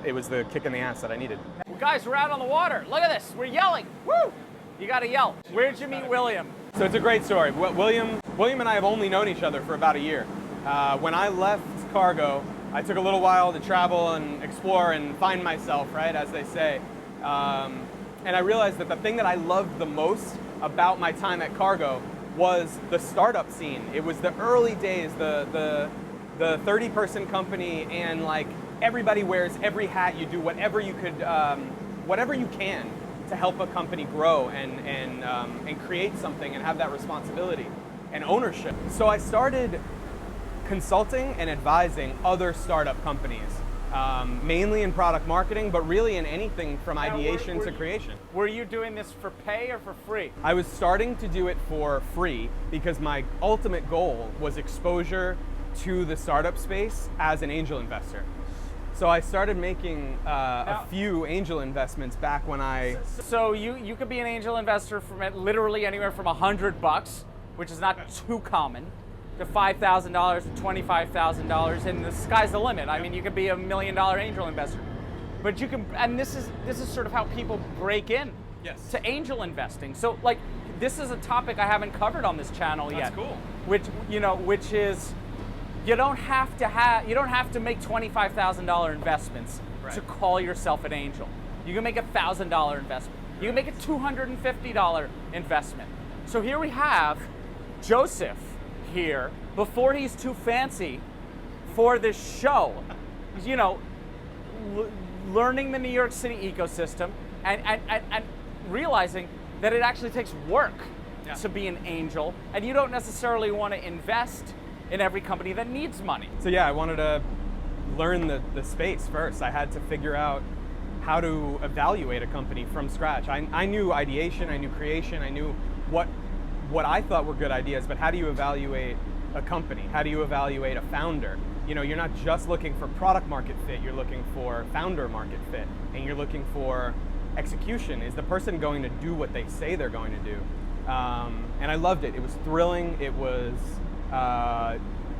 it was the kick in the ass that I needed. Well, guys, we're out on the water. Look at this. We're yelling. Woo! You got to yell. Where'd you meet William? So it's a great story. William and I have only known each other for about a year. When I left Cargo, I took a little while to travel and explore and find myself, right, as they say. And I realized that the thing that I loved the most about my time at Cargo was the startup scene. It was the early days, the 30-person company, and like everybody wears every hat. You do whatever you could, whatever you can to help a company grow and create something and have that responsibility and ownership. So I started consulting and advising other startup companies, mainly in product marketing, but really in anything from ideation to creation. Were you doing this for pay or for free? I was starting to do it for free because my ultimate goal was exposure to the startup space as an angel investor. So I started making a few angel investments back when I... So you could be an angel investor from literally anywhere from $100, which is not too common, to $5,000 to $25,000, and the sky's the limit. I mean, you could be $1 million angel investor. But you can, and this is sort of how people break in to angel investing. So like, this is a topic I haven't covered on this channel yet. That's cool. Which is, you don't have to make $25,000 investments to call yourself an angel. You can make $1,000 investment. You can make a $250 investment. So here we have Joseph here, before he's too fancy for this show, learning the New York City ecosystem and realizing that it actually takes work to be an angel, and you don't necessarily want to invest in every company that needs money. So yeah, I wanted to learn the space first. I had to figure out how to evaluate a company from scratch. I knew ideation, I knew creation, I knew what I thought were good ideas, but how do you evaluate a company? How do you evaluate a founder? You're not just looking for product market fit, you're looking for founder market fit, and you're looking for execution. Is the person going to do what they say they're going to do? And I loved it. It was thrilling. It was,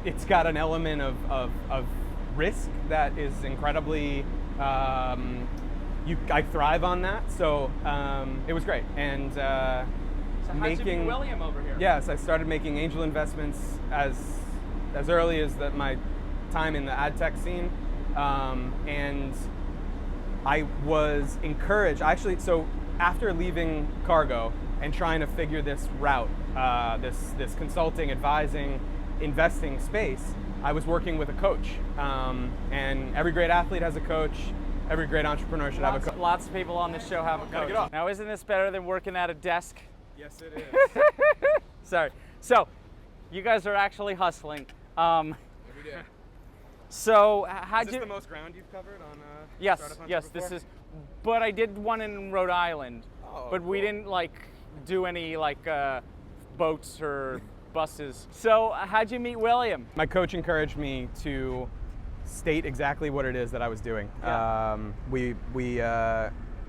it's got an element of risk that is incredibly, I thrive on that. So it was great. And So how'd you meet William over here? Yes, I started making angel investments as early as my time in the ad tech scene, and I was encouraged. Actually, so after leaving Cargo and trying to figure this route, this consulting, advising, investing space, I was working with a coach, and every great athlete has a coach. Every great entrepreneur should have a coach. Lots of people on this show have a Gotta coach. get off. Now, isn't this better than working at a desk? Yes, it is. Sorry. So, you guys are actually hustling. Every day. So, how'd Is this you? the most ground you've covered on Yes, Startup Hunter yes. before? This is. But I did one in Rhode Island. Oh, but we cool. didn't do any boats or buses. So, how'd you meet William? My coach encouraged me to state exactly what it is that I was doing. Yeah.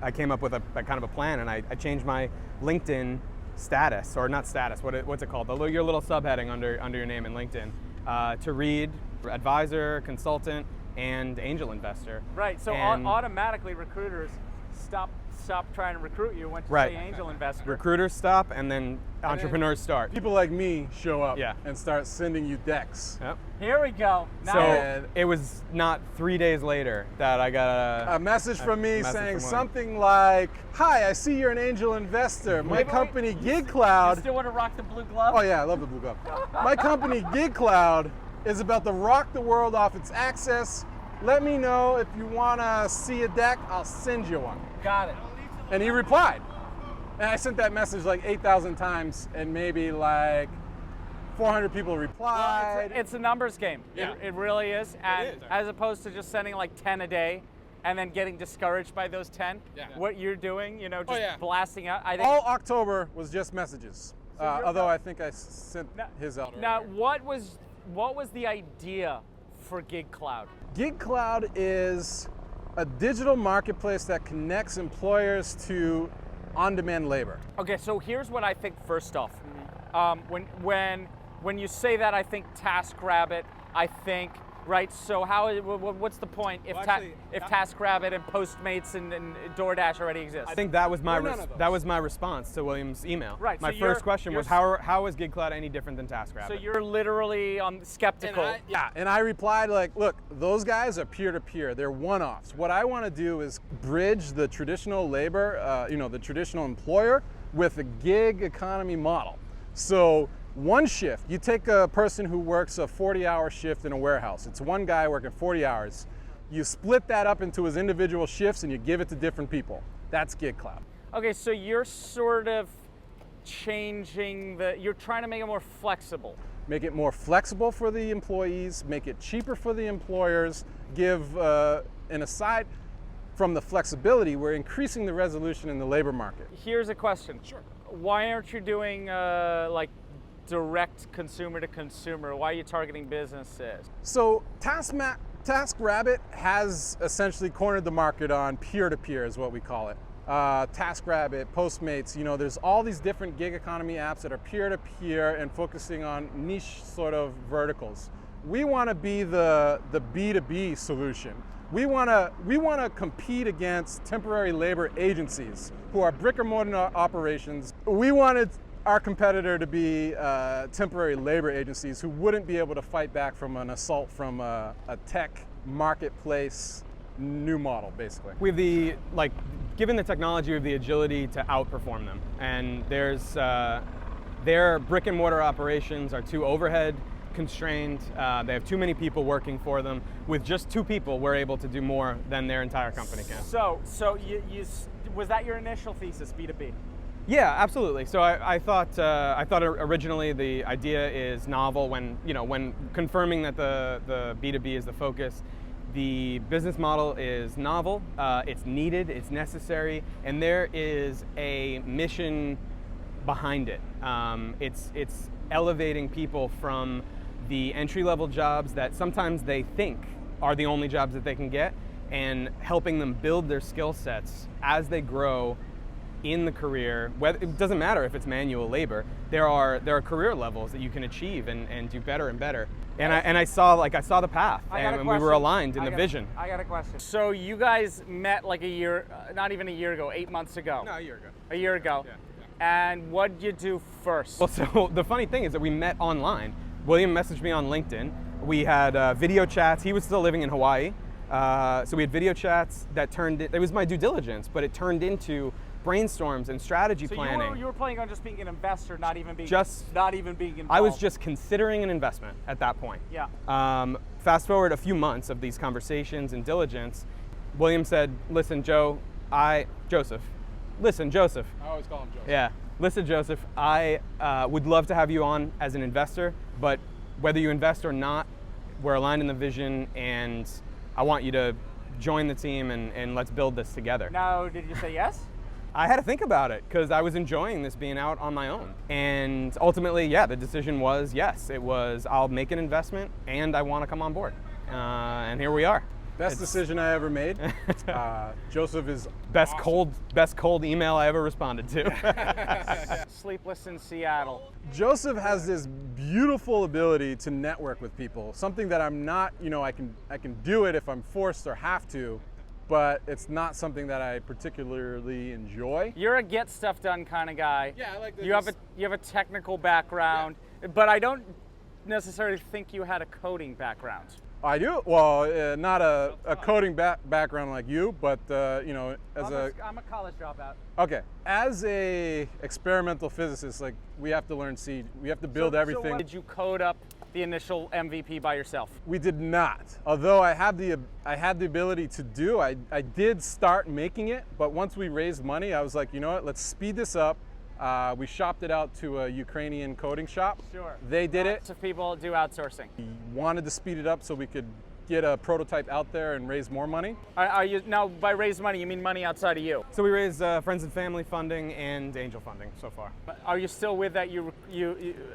I came up with a kind of a plan, and I changed my LinkedIn status, or not status, what's it called? Your little subheading under your name in LinkedIn, to read advisor, consultant, and angel investor. Right. So And- automatically recruiters stop trying to recruit you once you Right. say angel investor. Recruiters stop, and then entrepreneurs start. People like me show up Yeah. and start sending you decks. Yep. Here we go. Now, So it was not 3 days later that I got A message from me message saying from William. something like, "Hi, I see you're an angel investor. My Wait, company you GigKloud." still want to rock the blue glove? Oh yeah, I love the blue glove. My company GigKloud is about to rock the world off its access let me know if you want to see a deck. I'll send you one. Got it. And he replied. And I sent that message like 8,000 times, and maybe like 400 people replied. It's a numbers game. Yeah. It really is. And is. as opposed to just sending like 10 a day and then getting discouraged by those 10, what you're doing, you know, just blasting out. I think All October was just messages. Although I think I sent his out. Now, what was the idea for GigKloud? GigKloud is a digital marketplace that connects employers to on-demand labor. Okay, so here's what I think first off. When you say that, I think TaskRabbit, I think, right, so what's the point if TaskRabbit and Postmates and DoorDash already exist? I think that was my response to William's email. Right. My first question was how is GigKloud any different than TaskRabbit? So you're literally skeptical. And I replied like, look, those guys are peer-to-peer. They're one-offs. What I want to do is bridge the traditional labor, the traditional employer with a gig economy model. So one shift, you take a person who works a 40-hour shift in a warehouse. It's one guy working 40 hours. You split that up into his individual shifts and you give it to different people. That's GigKloud. Okay, so you're sort of changing you're trying to make it more flexible. Make it more flexible for the employees, make it cheaper for the employers, give, and aside from the flexibility, we're increasing the resolution in the labor market. Here's a question. Sure. Why aren't you doing like direct consumer to consumer? Why are you targeting businesses? So TaskRabbit has essentially cornered the market on peer-to-peer is what we call it. TaskRabbit, Postmates, there's all these different gig economy apps that are peer-to-peer and focusing on niche sort of verticals. We want to be the B2B solution. We want to compete against temporary labor agencies who are brick and mortar operations. We wanted our competitor to be temporary labor agencies who wouldn't be able to fight back from an assault from a tech marketplace new model, basically. We have given the technology, we have the agility to outperform them. And their brick and mortar operations are too overhead constrained. They have too many people working for them. With just 2 people, we're able to do more than their entire company can. So was that your initial thesis, B2B? Yeah, absolutely. So I thought originally the idea is novel when confirming that the B2B is the focus. The business model is novel, it's needed, it's necessary, and there is a mission behind it. It's elevating people from the entry-level jobs that sometimes they think are the only jobs that they can get, and helping them build their skill sets as they grow in the career. It doesn't matter if it's manual labor. There are career levels that you can achieve and do better and better. And I saw the path, and we were aligned in the vision. I got a question. So you guys met like a year, not even a year ago, 8 months ago. No, a year ago. A year ago. Yeah. And what'd you do first? Well, so the funny thing is that we met online. William messaged me on LinkedIn. We had video chats. He was still living in Hawaii. So we had video chats that it was my due diligence, but it turned into brainstorms and strategy planning. So you were planning on just being an investor, not even being involved. I was just considering an investment at that point. Yeah. Fast forward a few months of these conversations and diligence, William said, listen, Joseph. Listen, Joseph. I always call him Joseph. Yeah. Listen, Joseph, I would love to have you on as an investor, but whether you invest or not, we're aligned in the vision, and I want you to join the team and let's build this together. Now, did you say yes? I had to think about it because I was enjoying this being out on my own. And ultimately, the decision was yes. It was, I'll make an investment and I want to come on board. And here we are. Best decision I ever made. Joseph is best awesome. cold email I ever responded to. Sleepless in Seattle. Joseph has this beautiful ability to network with people. Something that I'm not, I can do it if I'm forced or have to, but it's not something that I particularly enjoy. You're a get stuff done kind of guy. Yeah, I like that. You have a technical background, but I don't necessarily think you had a coding background. I do. Well, not a coding background like you, but I'm a college dropout. Okay, as a experimental physicist, we have to learn C. We have to build everything. So did you code up the initial MVP by yourself? We did not. Although I had the ability to do, I did start making it, but once we raised money, I was like, you know what, let's speed this up. We shopped it out to a Ukrainian coding shop. Sure. They did it. Lots of people do outsourcing. We wanted to speed it up so we could get a prototype out there and raise more money. Are you now, by raise money, you mean money outside of you? So we raised friends and family funding and angel funding so far. Are you still with that you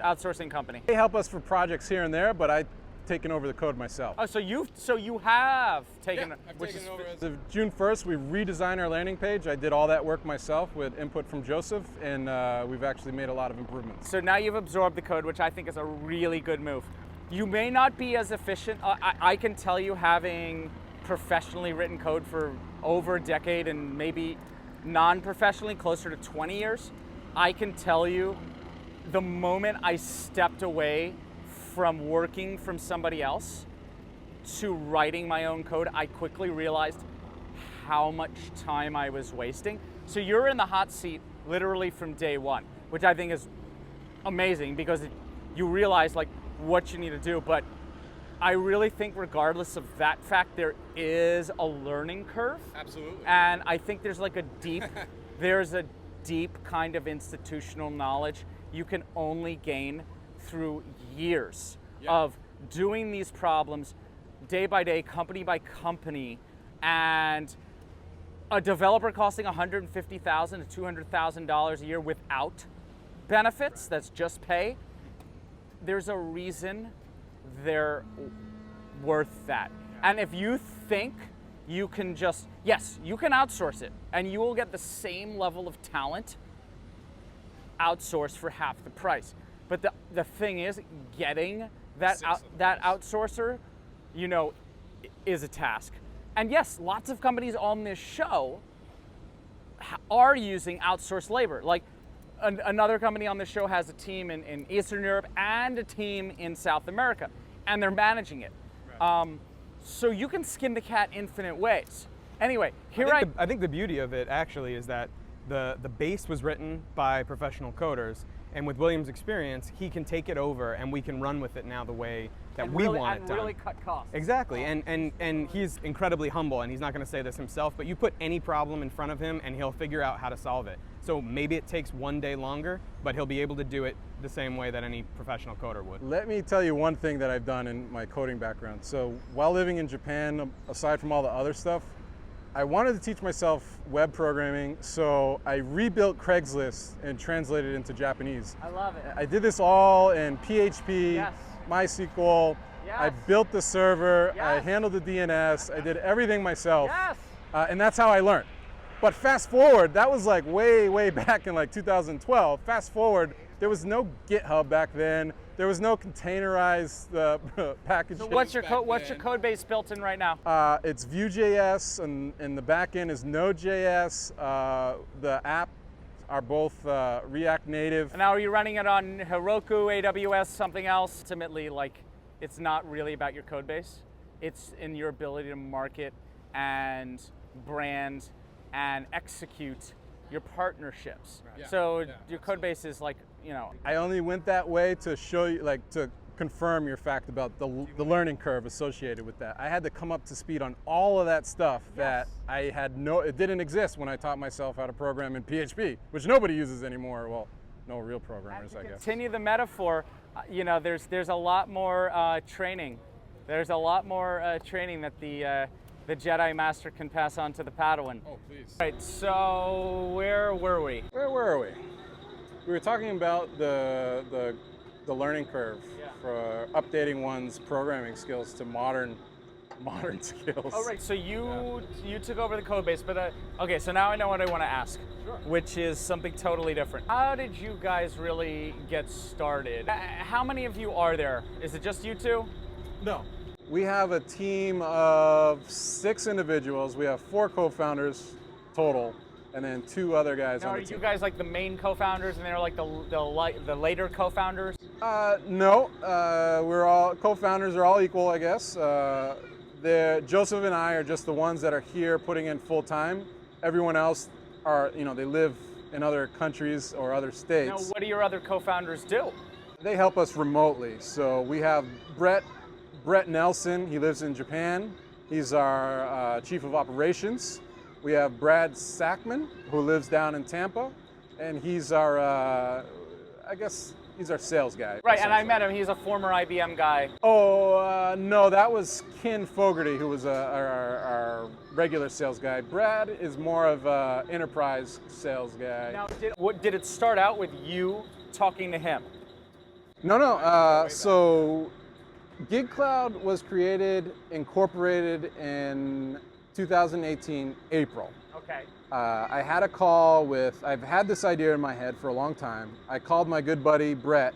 outsourcing company? They help us for projects here and there, but I've taken over the code myself. Oh, so you have taken, As of June 1st, we redesigned our landing page. I did all that work myself with input from Joseph, and we've actually made a lot of improvements. So now you've absorbed the code, which I think is a really good move. You may not be as efficient. I can tell you, having professionally written code for over a decade and maybe non-professionally closer to 20 years, I can tell you the moment I stepped away from working from somebody else to writing my own code, I quickly realized how much time I was wasting. So you're in the hot seat literally from day one, which I think is amazing because you realize like what you need to do. But I really think regardless of that fact, there is a learning curve. Absolutely. And I think there's like a deep, there's a deep kind of institutional knowledge you can only gain through years of doing these problems day by day, company by company, and a developer costing $150,000 to $200,000 a year without benefits, that's just pay. There's a reason they're worth that. And if you think you can just, yes, you can outsource it and you will get the same level of talent outsourced for half the price. But the thing is, getting that outsourcer, you know, is a task. And yes, lots of companies on this show are using outsourced labor. Like another company on this show has a team in Eastern Europe and a team in South America, and they're managing it. Right. So you can skin the cat infinite ways. Anyway, I think the beauty of it actually is that the base was written by professional coders, and with William's experience, he can take it over and we can run with it now the way that we want it done. And really cut costs. Exactly, and he's incredibly humble, and he's not going to say this himself, but you put any problem in front of him and he'll figure out how to solve it. So maybe it takes one day longer, but he'll be able to do it the same way that any professional coder would. Let me tell you one thing that I've done in my coding background. So while living in Japan, aside from all the other stuff, I wanted to teach myself web programming, so I rebuilt Craigslist and translated it into Japanese. I love it. I did this all in PHP, Yes. MySQL. Yes. I built the server, I Yes. handled the DNS, I did everything myself. Yes. And that's how I learned. But fast forward, that was like way back in like 2012. Fast forward, there was no GitHub back then. There was no containerized package. So what's your code base built in right now? It's Vue.js, and the back end is Node.js. The app are both React Native. Now, are you running it on Heroku, AWS, something else? Ultimately, like, it's not really about your code base. It's in your ability to market and brand and execute your partnerships. Right. So your code base is like, you know. I only went that way to show you, like, to confirm your fact about the learning curve associated with that. I had to come up to speed on all of that stuff that I had it didn't exist when I taught myself how to program in PHP, which nobody uses anymore. Well, no real programmers, I guess. Continue the metaphor, you know, there's a lot more training. There's a lot more training that the Jedi Master can pass on to the Padawan. Oh, please. All right, so where were we? Where were we? We were talking about the learning curve for updating one's programming skills to modern skills. Oh, right. So you took over the code base, but okay. So now I know what I want to ask, which is something totally different. How did you guys really get started? How many of you are there? Is it just you two? No. We have a team of 6 individuals. We have 4 co-founders total, and then 2 other guys now, on the team. Are team. you guys like the main co-founders, and they're like the later co-founders? No. We're all co-founders are all equal, I guess. Joseph and I are just the ones that are here putting in full time. Everyone else are, they live in other countries or other states. Now, what do your other co-founders do? They help us remotely. So we have Brett Nelson. He lives in Japan. He's our chief of operations. We have Brad Sackman, who lives down in Tampa, and he's our, I guess, he's our sales guy. Right, and I met him. He's a former IBM guy. Oh, no, that was Ken Fogarty, who was our regular sales guy. Brad is more of an enterprise sales guy. Now, did it start out with you talking to him? No. So GigKloud was incorporated in 2018, April. Okay. I had a call I've had this idea in my head for a long time. I called my good buddy Brett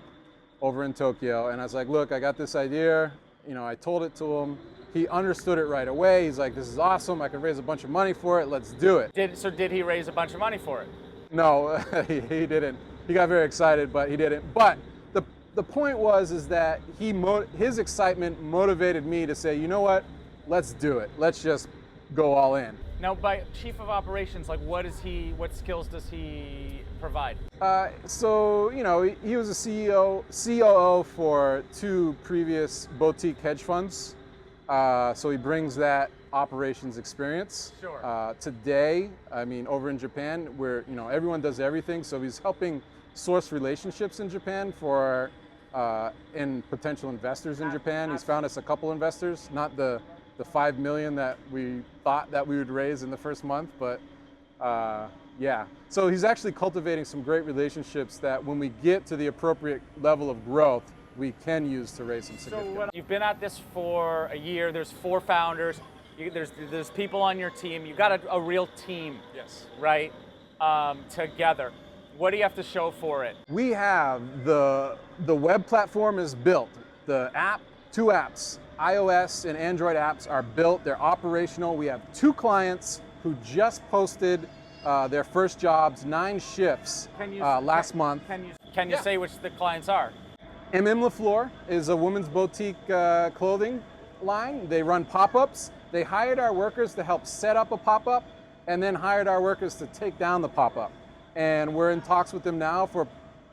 over in Tokyo, and I was like, look, I got this idea. I told it to him. He understood it right away. He's like, this is awesome. I can raise a bunch of money for it. Let's do it. Did he raise a bunch of money for it? No, he didn't. He got very excited, but he didn't. But the point is that his excitement motivated me to say, you know what? Let's do it. Let's just go all in. Now, by chief of operations, like what skills does he provide? So he was a COO for 2 previous boutique hedge funds. So he brings that operations experience. Sure. Today, over in Japan, where everyone does everything, so he's helping source relationships in Japan for and potential investors in Japan. He's found us a couple investors, not the 5 million that we thought that we would raise in the first month, but yeah. So he's actually cultivating some great relationships that when we get to the appropriate level of growth, we can use to raise some significant money. You've been at this for a year. There's 4 founders. There's people on your team. You've got a real team. Yes. Right? Together. What do you have to show for it? We have the web platform is built. The app, 2 apps, iOS and Android apps are built. They're operational. We have 2 clients who just posted their first jobs, 9 shifts last month. Can you say which the clients are? LaFleur is a women's boutique clothing line. They run pop-ups. They hired our workers to help set up a pop-up and then hired our workers to take down the pop-up. And we're in talks with them now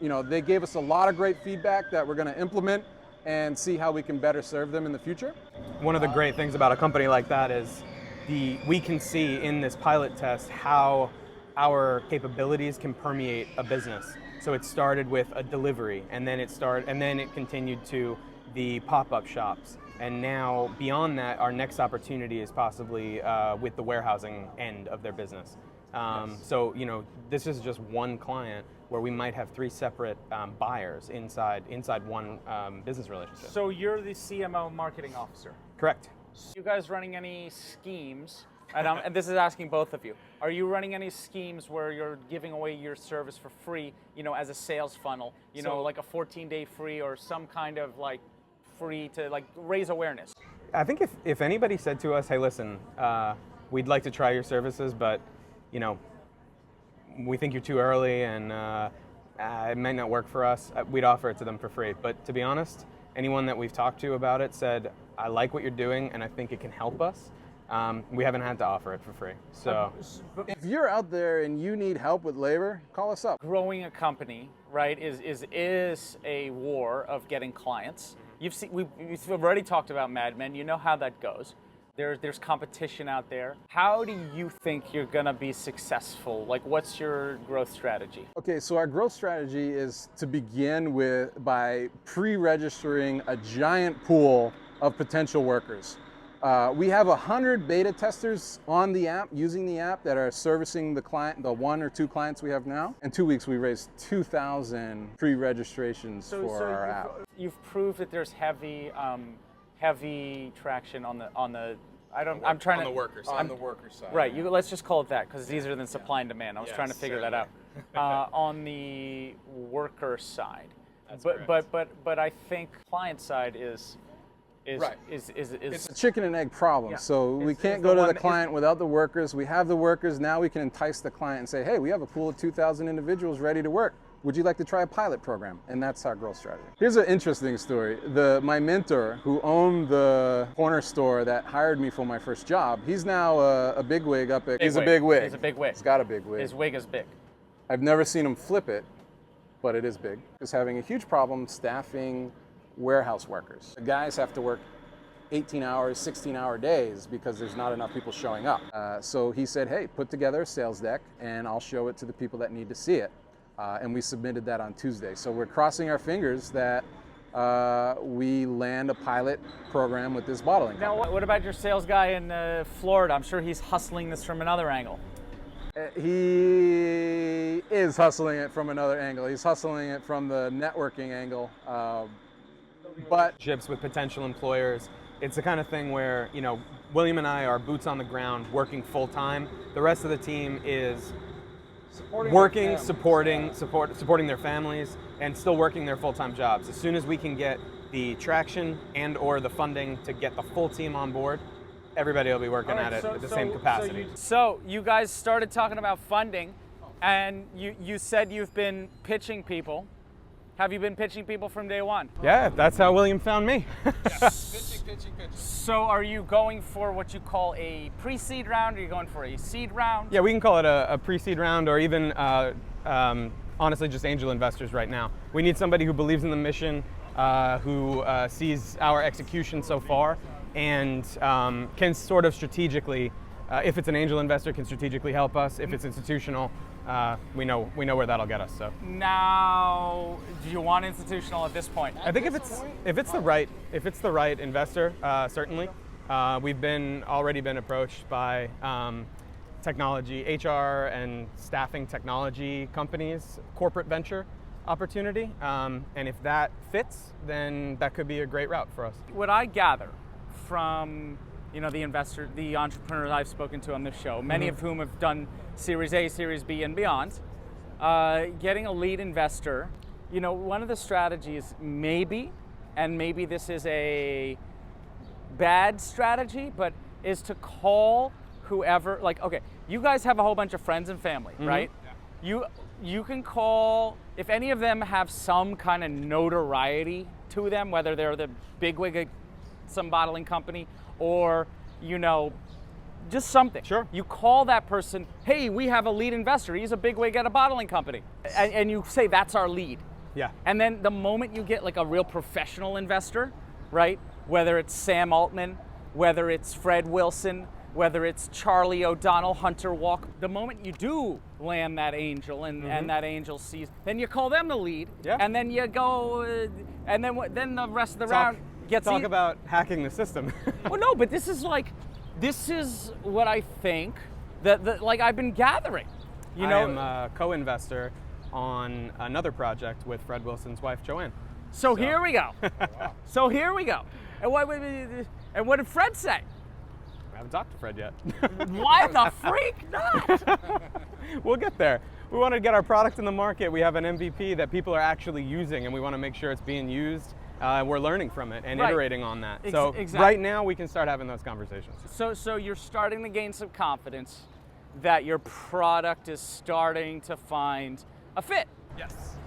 they gave us a lot of great feedback that we're going to implement and see how we can better serve them in the future. One of the great things about a company like that is we can see in this pilot test how our capabilities can permeate a business. So it started with a delivery, and then it continued to the pop-up shops. And now beyond that, our next opportunity is possibly with the warehousing end of their business. Yes. So this is just one client where we might have 3 separate buyers inside one business relationship. So you're the CMO marketing officer. Correct. You guys running any schemes? And this is asking both of you. Are you running any schemes where you're giving away your service for free, as a sales funnel, like a 14-day free or some kind of like free to like raise awareness? I think if anybody said to us, hey, listen, we'd like to try your services, but we think you're too early and it might not work for us, we'd offer it to them for free. But to be honest, anyone that we've talked to about it said, I like what you're doing and I think it can help us. We haven't had to offer it for free. So if you're out there and you need help with labor, call us up. Growing a company, right, is a war of getting clients. We've already talked about Mad Men. You know how that goes. There's competition out there. How do you think you're gonna be successful? Like, what's your growth strategy? Okay, so our growth strategy is to begin by pre-registering a giant pool of potential workers. We have 100 beta testers on the app, using the app, that are servicing the 1 or 2 clients we have now. In 2 weeks, we raised 2,000 pre-registrations for our app. You've proved that there's heavy traction on the worker side. On the worker side. Right. Let's just call it that because it's easier than supply and demand. I was trying to figure that out. On the worker side, but I think client side is right. It's a chicken and egg problem. Yeah. So we can't go to the client without the workers. We have the workers. Now we can entice the client and say, hey, we have a pool of 2,000 individuals ready to work. Would you like to try a pilot program? And that's our growth strategy. Here's an interesting story. My mentor, who owned the corner store that hired me for my first job, he's now a bigwig He's a big wig. He's a big wig. He's got a big wig. His wig is big. I've never seen him flip it, but it is big, is having a huge problem staffing warehouse workers. The guys have to work 18 hours, 16-hour days because there's not enough people showing up. So he said, hey, put together a sales deck and I'll show it to the people that need to see it. And we submitted that on Tuesday. So we're crossing our fingers that we land a pilot program with this bottling company. Now, what about your sales guy in Florida? I'm sure he's hustling this from another angle. He is hustling it from another angle. He's hustling it from the networking angle. But Relationships with potential employers. It's the kind of thing where, you know, William and I are boots on the ground, working full time. The rest of the team is working, supporting their families, and still working their full-time jobs. As soon as we can get the traction and or the funding to get the full team on board, everybody will be working at it at the same capacity. So you guys started talking about funding, and you said you've been pitching people. Have you been pitching people from day one? Yeah, that's how William found me. pitching. So are you going for what you call a pre-seed round? Are you going for a seed round? Yeah, we can call it a pre-seed round, or even honestly just angel investors right now. We need somebody who believes in the mission, who sees our execution so far, and can sort of strategically, if it's an angel investor, can strategically help us. If it's institutional, we know where that'll get us. So now, do you want institutional at this point? I think if it's the right investor, certainly. We've already been approached by technology, HR and staffing technology companies, corporate venture opportunity, and if that fits, then that could be a great route for us. What I gather from the entrepreneurs I've spoken to on this show, many of whom have done Series A, Series B, and beyond, getting a lead investor, one of the strategies maybe this is a bad strategy, but is to call whoever, okay, you guys have a whole bunch of friends and family, right? Yeah. You can call, if any of them have some kind of notoriety to them, whether they're the bigwig at some bottling company or, just something. Sure. You call that person, hey, we have a lead investor. He's a bigwig at a bottling company. And you say, that's our lead. Yeah. And then the moment you get a real professional investor, right? Whether it's Sam Altman, whether it's Fred Wilson, whether it's Charlie O'Donnell, Hunter Walk, the moment you do land that angel and that angel sees, then you call them the lead. Yeah. And then you go, and then the rest of the round gets Talk about hacking the system. Well, no, but this is what I think that I've been gathering. I am a co-investor on another project with Fred Wilson's wife, Joanne. So here we go. So here we go. And what did Fred say? I haven't talked to Fred yet. Why the freak not? We'll get there. We want to get our product in the market. We have an MVP that people are actually using, and we want to make sure it's being used. We're learning from it and iterating on that. So exactly. Right now we can start having those conversations. So you're starting to gain some confidence that your product is starting to find a fit.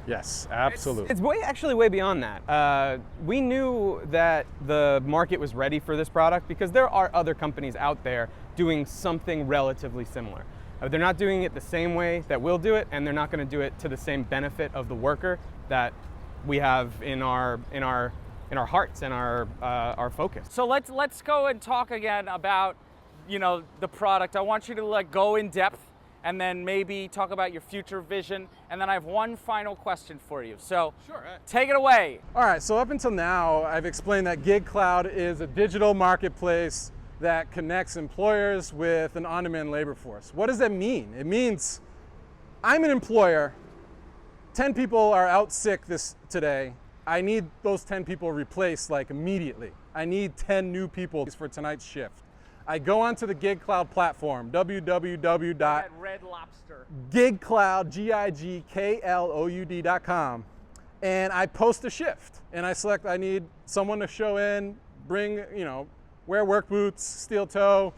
Yes, absolutely. It's way beyond that. We knew that the market was ready for this product because there are other companies out there doing something relatively similar. They're not doing it the same way that we'll do it, and they're not going to do it to the same benefit of the worker that we have in our hearts and our focus. So let's go and talk again about the product. I want you to go in depth and then maybe talk about your future vision. And then I have one final question for you. So sure, take it away. All right, so up until now, I've explained that GigKloud is a digital marketplace that connects employers with an on-demand labor force. What does that mean? It means I'm an employer, 10 people are out sick today. I need those 10 people replaced immediately. I need 10 new people for tonight's shift. I go onto the GigKloud platform, www.GigKloud.com, and I post a shift. And I select, I need someone to show in, bring, wear work boots, steel toe,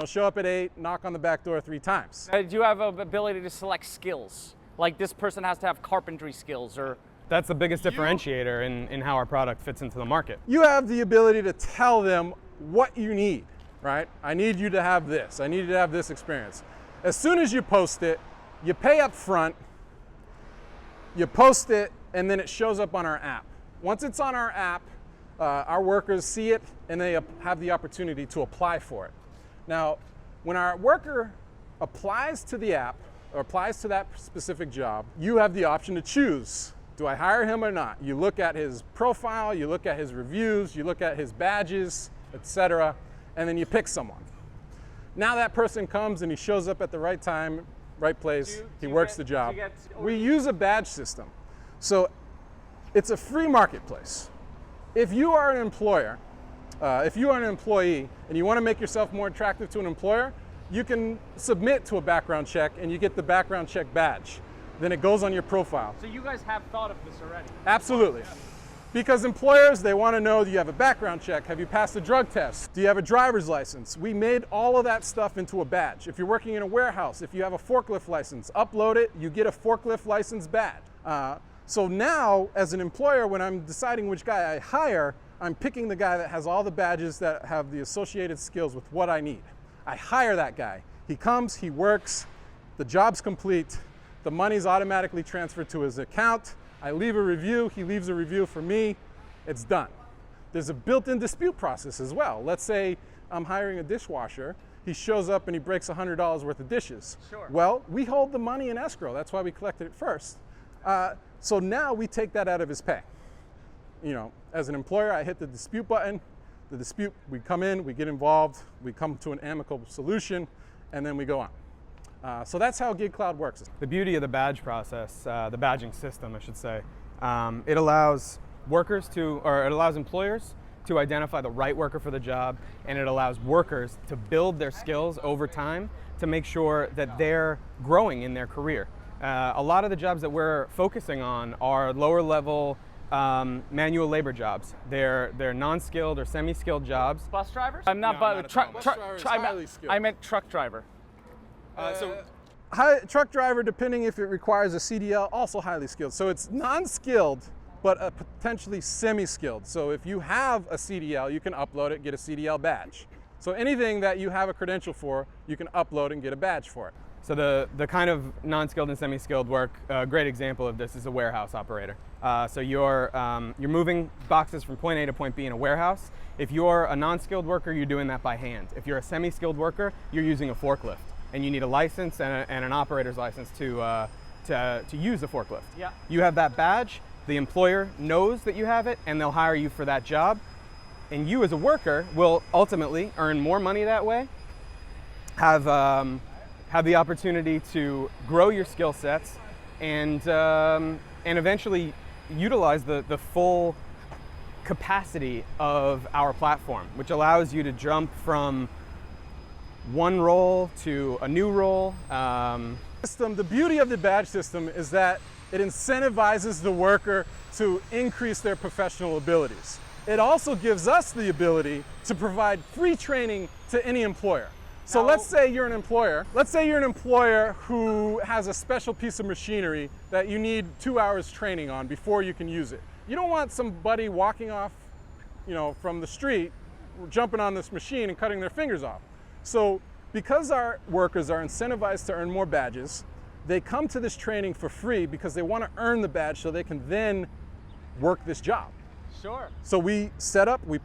show up at 8, knock on the back door 3 times. Do you have an ability to select skills? Like this person has to have carpentry skills or? That's the biggest differentiator in how our product fits into the market. You have the ability to tell them what you need. Right? I need you to have this. I need you to have this experience. As soon as you post it, you pay up front, You post it, and then it shows up on our app. Once it's on our app, our workers see it, and they have the opportunity to apply for it. Now, when our worker applies to the app, or applies to that specific job, you have the option to choose. Do I hire him or not? You look at his profile, you look at his reviews, you look at his badges, etc., and then you pick someone. Now that person comes and he shows up at the right time, right place, he works the job. We use a badge system. So it's a free marketplace. If you are an employer, if you are an employee and you want to make yourself more attractive to an employer, you can submit to a background check and you get the background check badge. Then it goes on your profile. So you guys have thought of this already? Absolutely. Because employers, they want to know, do you have a background check? Have you passed a drug test? Do you have a driver's license? We made all of that stuff into a badge. If you're working in a warehouse, if you have a forklift license, upload it, you get a forklift license badge. So now, as an employer, when I'm deciding which guy I hire, I'm picking the guy that has all the badges that have the associated skills with what I need. I hire that guy. He comes, he works, the job's complete, the money's automatically transferred to his account. I leave a review, he leaves a review for me, it's done. There's a built-in dispute process as well. Let's say I'm hiring a dishwasher, he shows up and he breaks $100 worth of dishes. Sure. Well, we hold the money in escrow, that's why we collected it first. So now we take that out of his pay. You know, as an employer, I hit the dispute button, the dispute, we come in, we get involved, we come to an amicable solution, and then we go on. So that's how GigKloud works. The beauty of the badge process, the badging system, I should say, it allows workers to, or it allows employers to identify the right worker for the job, and it allows workers to build their skills over time to make sure that they're growing in their career. A lot of the jobs that we're focusing on are lower level manual labor jobs. They're non-skilled or semi-skilled jobs. Bus drivers? I'm not, No, not at all. Bus driver is highly skilled. I meant truck driver. Truck driver, depending if it requires a CDL, also highly skilled. So it's non-skilled, but potentially semi-skilled. So if you have a CDL, you can upload it, get a CDL badge. So anything that you have a credential for, you can upload and get a badge for it. So the kind of non-skilled and semi-skilled work, a great example of this is a warehouse operator. So you're moving boxes from point A to point B in a warehouse. If you're a non-skilled worker, you're doing that by hand. If you're a semi-skilled worker, you're using a forklift, and you need a license and an operator's license to use the forklift. Yeah. You have that badge. The employer knows that you have it, and they'll hire you for that job. And you, as a worker, will ultimately earn more money that way. Have the opportunity to grow your skill sets and eventually utilize the full capacity of our platform, which allows you to jump from one role to a new role. The beauty of the badge system is that it incentivizes the worker to increase their professional abilities. It also gives us the ability to provide free training to any employer. So let's say you're an employer. Let's say you're an employer who has a special piece of machinery that you need 2 hours training on before you can use it. You don't want somebody walking off, from the street, jumping on this machine and cutting their fingers off. So because our workers are incentivized to earn more badges, they come to this training for free because they want to earn the badge so they can then work this job. Sure. So we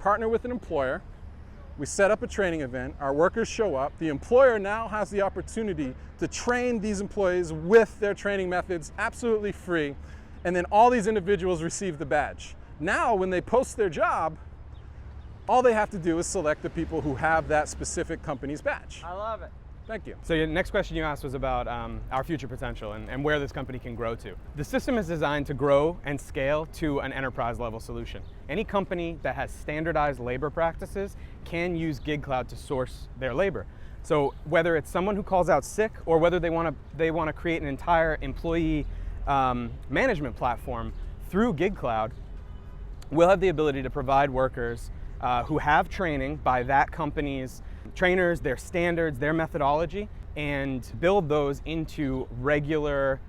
partner with an employer. We set up a training event, our workers show up, the employer now has the opportunity to train these employees with their training methods absolutely free, and then all these individuals receive the badge. Now, when they post their job, all they have to do is select the people who have that specific company's badge. I love it. Thank you. So your next question you asked was about our future potential and where this company can grow to. The system is designed to grow and scale to an enterprise level solution. Any company that has standardized labor practices can use GigKloud to source their labor. So whether it's someone who calls out sick or whether they want to create an entire employee management platform through GigKloud, we'll have the ability to provide workers who have training by that company's trainers, their standards, their methodology, and build those into regular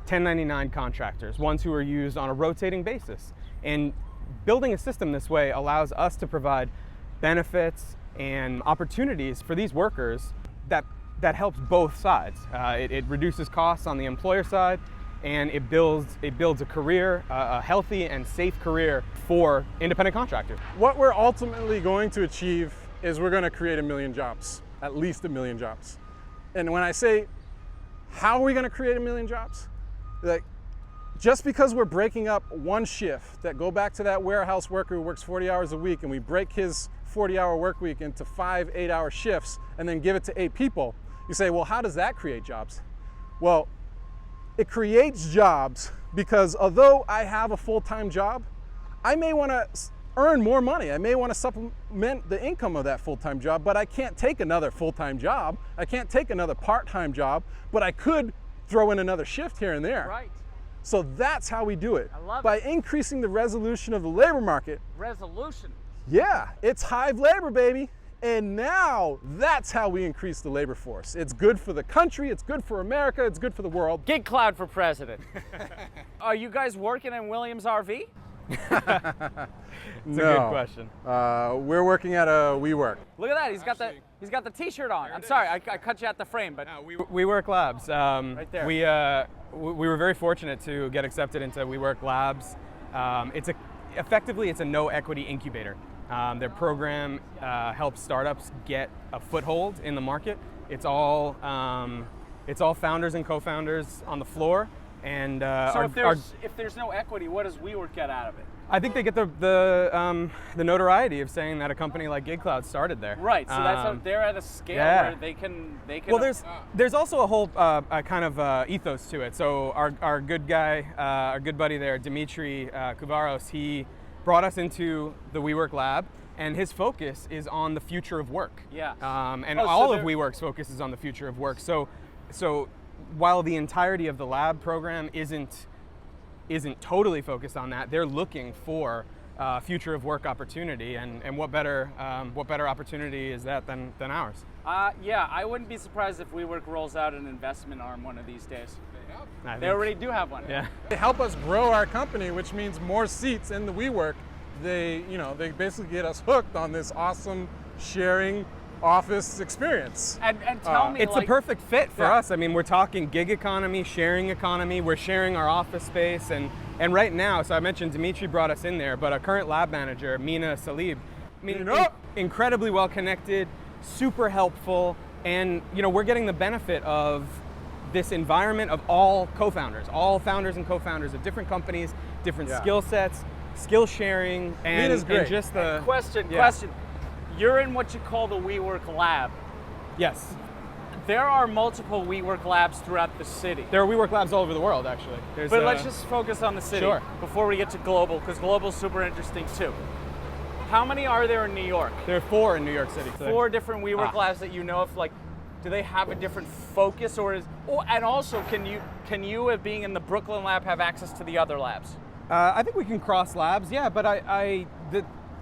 1099 contractors, ones who are used on a rotating basis. And building a system this way allows us to provide benefits and opportunities for these workers that helps both sides. It reduces costs on the employer side, and it builds a career, a healthy and safe career for independent contractors. What we're ultimately going to achieve is we're going to create 1 million jobs, at least 1 million jobs. And when I say, how are we going to create 1 million jobs? Like, just because we're breaking up one shift, that go back to that warehouse worker who works 40 hours a week, and we break his 40-hour work week into 5 8-hour shifts and then give it to 8 people, you say, well, how does that create jobs? Well, it creates jobs because although I have a full-time job, I may want to earn more money. I may want to supplement the income of that full-time job, but I can't take another full-time job. I can't take another part-time job, but I could throw in another shift here and there. Right. So that's how we do it. I love By it. increasing the resolution of the labor market. Resolution. Yeah, it's hive labor, baby. And now that's how we increase the labor force. It's good for the country, it's good for America, it's good for the world. GigKloud for president. Are you guys working in Williams RV? It's a good question. We're working at a WeWork. Look at that. He's got the T-shirt on. I'm sorry, I cut you at the frame, but WeWork Labs. Right there. We were very fortunate to get accepted into WeWork Labs. Effectively it's a no equity incubator. Their program helps startups get a foothold in the market. It's all founders and co-founders on the floor. And so if there's no equity, what does WeWork get out of it? I think they get the notoriety of saying that a company like GigKloud started there. Right. So that's they're at a scale where they can. Well, there's also a whole kind of ethos to it. So our good guy, our good buddy there, Dimitri Kouvaros, he brought us into the WeWork lab, and his focus is on the future of work. Yeah. And all of WeWork's focus is on the future of work. So while the entirety of the lab program isn't totally focused on that, they're looking for future of work opportunity, and what better opportunity is that than ours? Yeah, I wouldn't be surprised if WeWork rolls out an investment arm one of these days. They already do have one. Yeah. They help us grow our company, which means more seats in the WeWork. They basically get us hooked on this awesome sharing office experience. And tell me, it's a perfect fit for us. I mean, we're talking gig economy, sharing economy. We're sharing our office space, and right now, so I mentioned Dimitri brought us in there, but our current lab manager, Mina Salib, incredibly well connected, super helpful, and we're getting the benefit of this environment of all co-founders, all founders and co-founders of different companies, different skill sets, skill sharing, and just the question. You're in what you call the WeWork lab. Yes. There are multiple WeWork labs throughout the city. There are WeWork labs all over the world, actually. But let's just focus on the city before we get to global, because global's super interesting too. How many are there in New York? There are 4 in New York City. 4 different WeWork labs that you know of. Like, do they have a different focus, or and also can you, being in the Brooklyn lab, have access to the other labs? I think we can cross labs, yeah, but I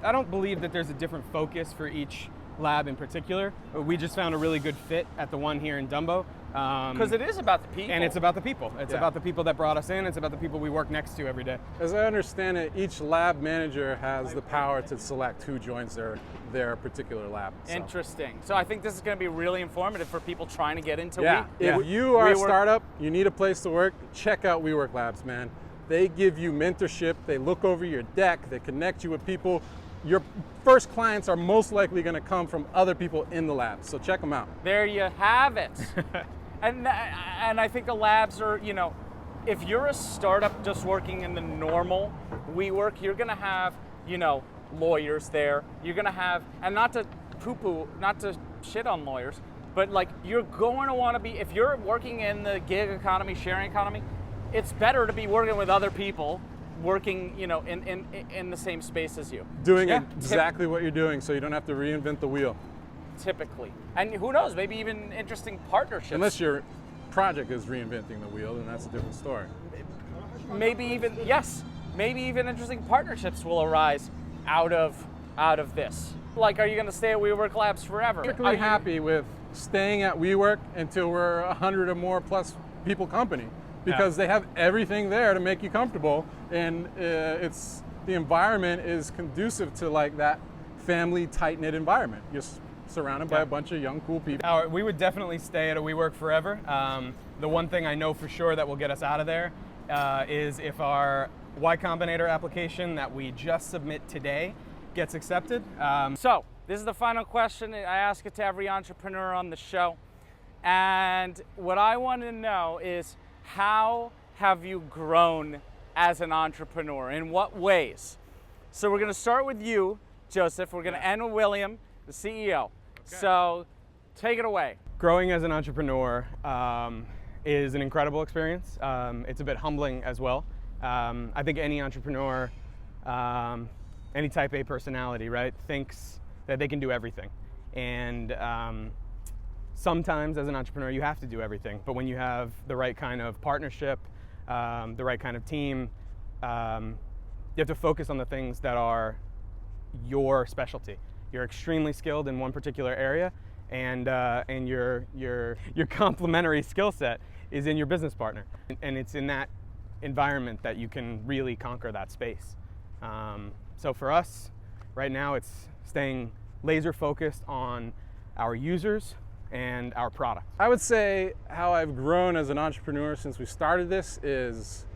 don't believe that there's a different focus for each lab in particular. We just found a really good fit at the one here in Dumbo. Because it is about the people. And it's about the people. It's about the people that brought us in. It's about the people we work next to every day. As I understand it, each lab manager has the power to select who joins their particular lab. So. Interesting. So I think this is going to be really informative for people trying to get into If you are a startup, you need a place to work, check out WeWork Labs, man. They give you mentorship. They look over your deck. They connect you with people. Your first clients are most likely going to come from other people in the lab. So check them out. There you have it. And I think the labs are, if you're a startup just working in the normal WeWork, you're going to have, lawyers there. You're going to have, and not to poo-poo, not to shit on lawyers, but like you're going to want to be, if you're working in the gig economy, sharing economy, it's better to be working with other people working, in the same space as you. Doing exactly what you're doing, so you don't have to reinvent the wheel. Typically. And who knows, maybe even interesting partnerships. Unless your project is reinventing the wheel, then that's a different story. Maybe even interesting partnerships will arise out of this. Like, are you going to stay at WeWork Labs forever? I'm particularly happy with staying at WeWork until we're 100 or more plus people company, because they have everything there to make you comfortable, and the environment is conducive to like that family tight-knit environment. surrounded by a bunch of young, cool people. We would definitely stay at a WeWork forever. The one thing I know for sure that will get us out of there is if our Y Combinator application that we just submit today gets accepted. So this is the final question. I ask it to every entrepreneur on the show. And what I want to know is, how have you grown as an entrepreneur? In what ways? So we're going to start with you, Joseph. We're going to end with William, the CEO. Okay. So take it away. Growing as an entrepreneur is an incredible experience. It's a bit humbling as well. I think any entrepreneur, any type A personality, right, thinks that they can do everything. And sometimes as an entrepreneur, you have to do everything. But when you have the right kind of partnership, the right kind of team, you have to focus on the things that are your specialty. You're extremely skilled in one particular area, and your complementary skill set is in your business partner. And it's in that environment that you can really conquer that space. So for us, right now, it's staying laser focused on our users and our product. I would say how I've grown as an entrepreneur since we started this is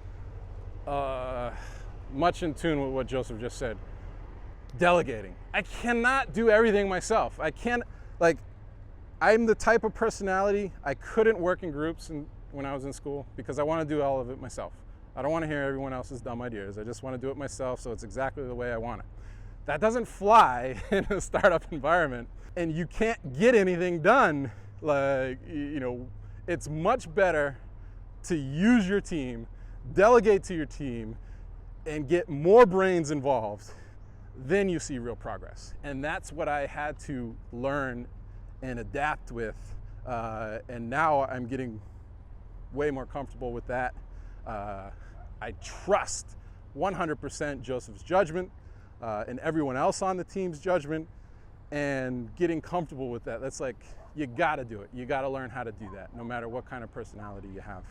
much in tune with what Joseph just said. Delegating. I cannot do everything myself. I can't, I'm the type of personality, I couldn't work in groups when I was in school because I want to do all of it myself. I don't want to hear everyone else's dumb ideas. I just want to do it myself so it's exactly the way I want it. That doesn't fly in a startup environment, and you can't get anything done. It's much better to use your team, delegate to your team, and get more brains involved. Then you see real progress. And that's what I had to learn and adapt with. And now I'm getting way more comfortable with that. I trust 100% Joseph's judgment and everyone else on the team's judgment, and getting comfortable with that. That's you gotta do it. You gotta learn how to do that, no matter what kind of personality you have.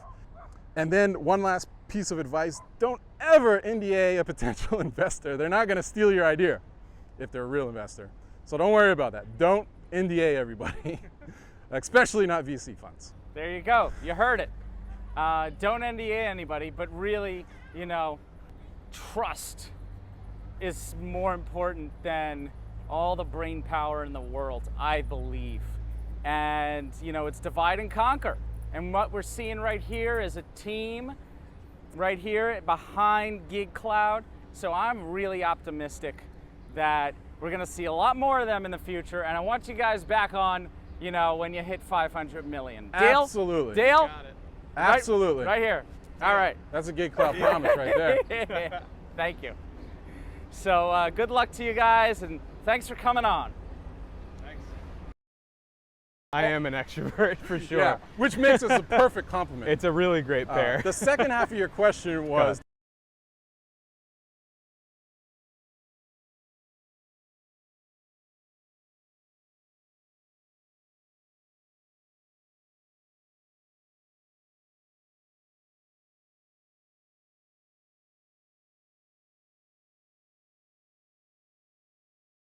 And then one last piece of advice, don't ever NDA a potential investor. They're not gonna steal your idea if they're a real investor. So don't worry about that. Don't NDA everybody, especially not VC funds. There you go, you heard it. Don't NDA anybody, but really, trust is more important than all the brain power in the world, I believe. And, it's divide and conquer. And what we're seeing right here is a team right here behind GigKloud. So I'm really optimistic that we're going to see a lot more of them in the future. And I want you guys back on, when you hit 500 million. Dale? Absolutely. Dale? Got it. Absolutely. Right here. All right. That's a GigKloud promise right there. Thank you. So good luck to you guys, and thanks for coming on. Thanks. I am an extrovert for sure. Yeah, which makes us a perfect compliment. It's a really great pair. The second half of your question was,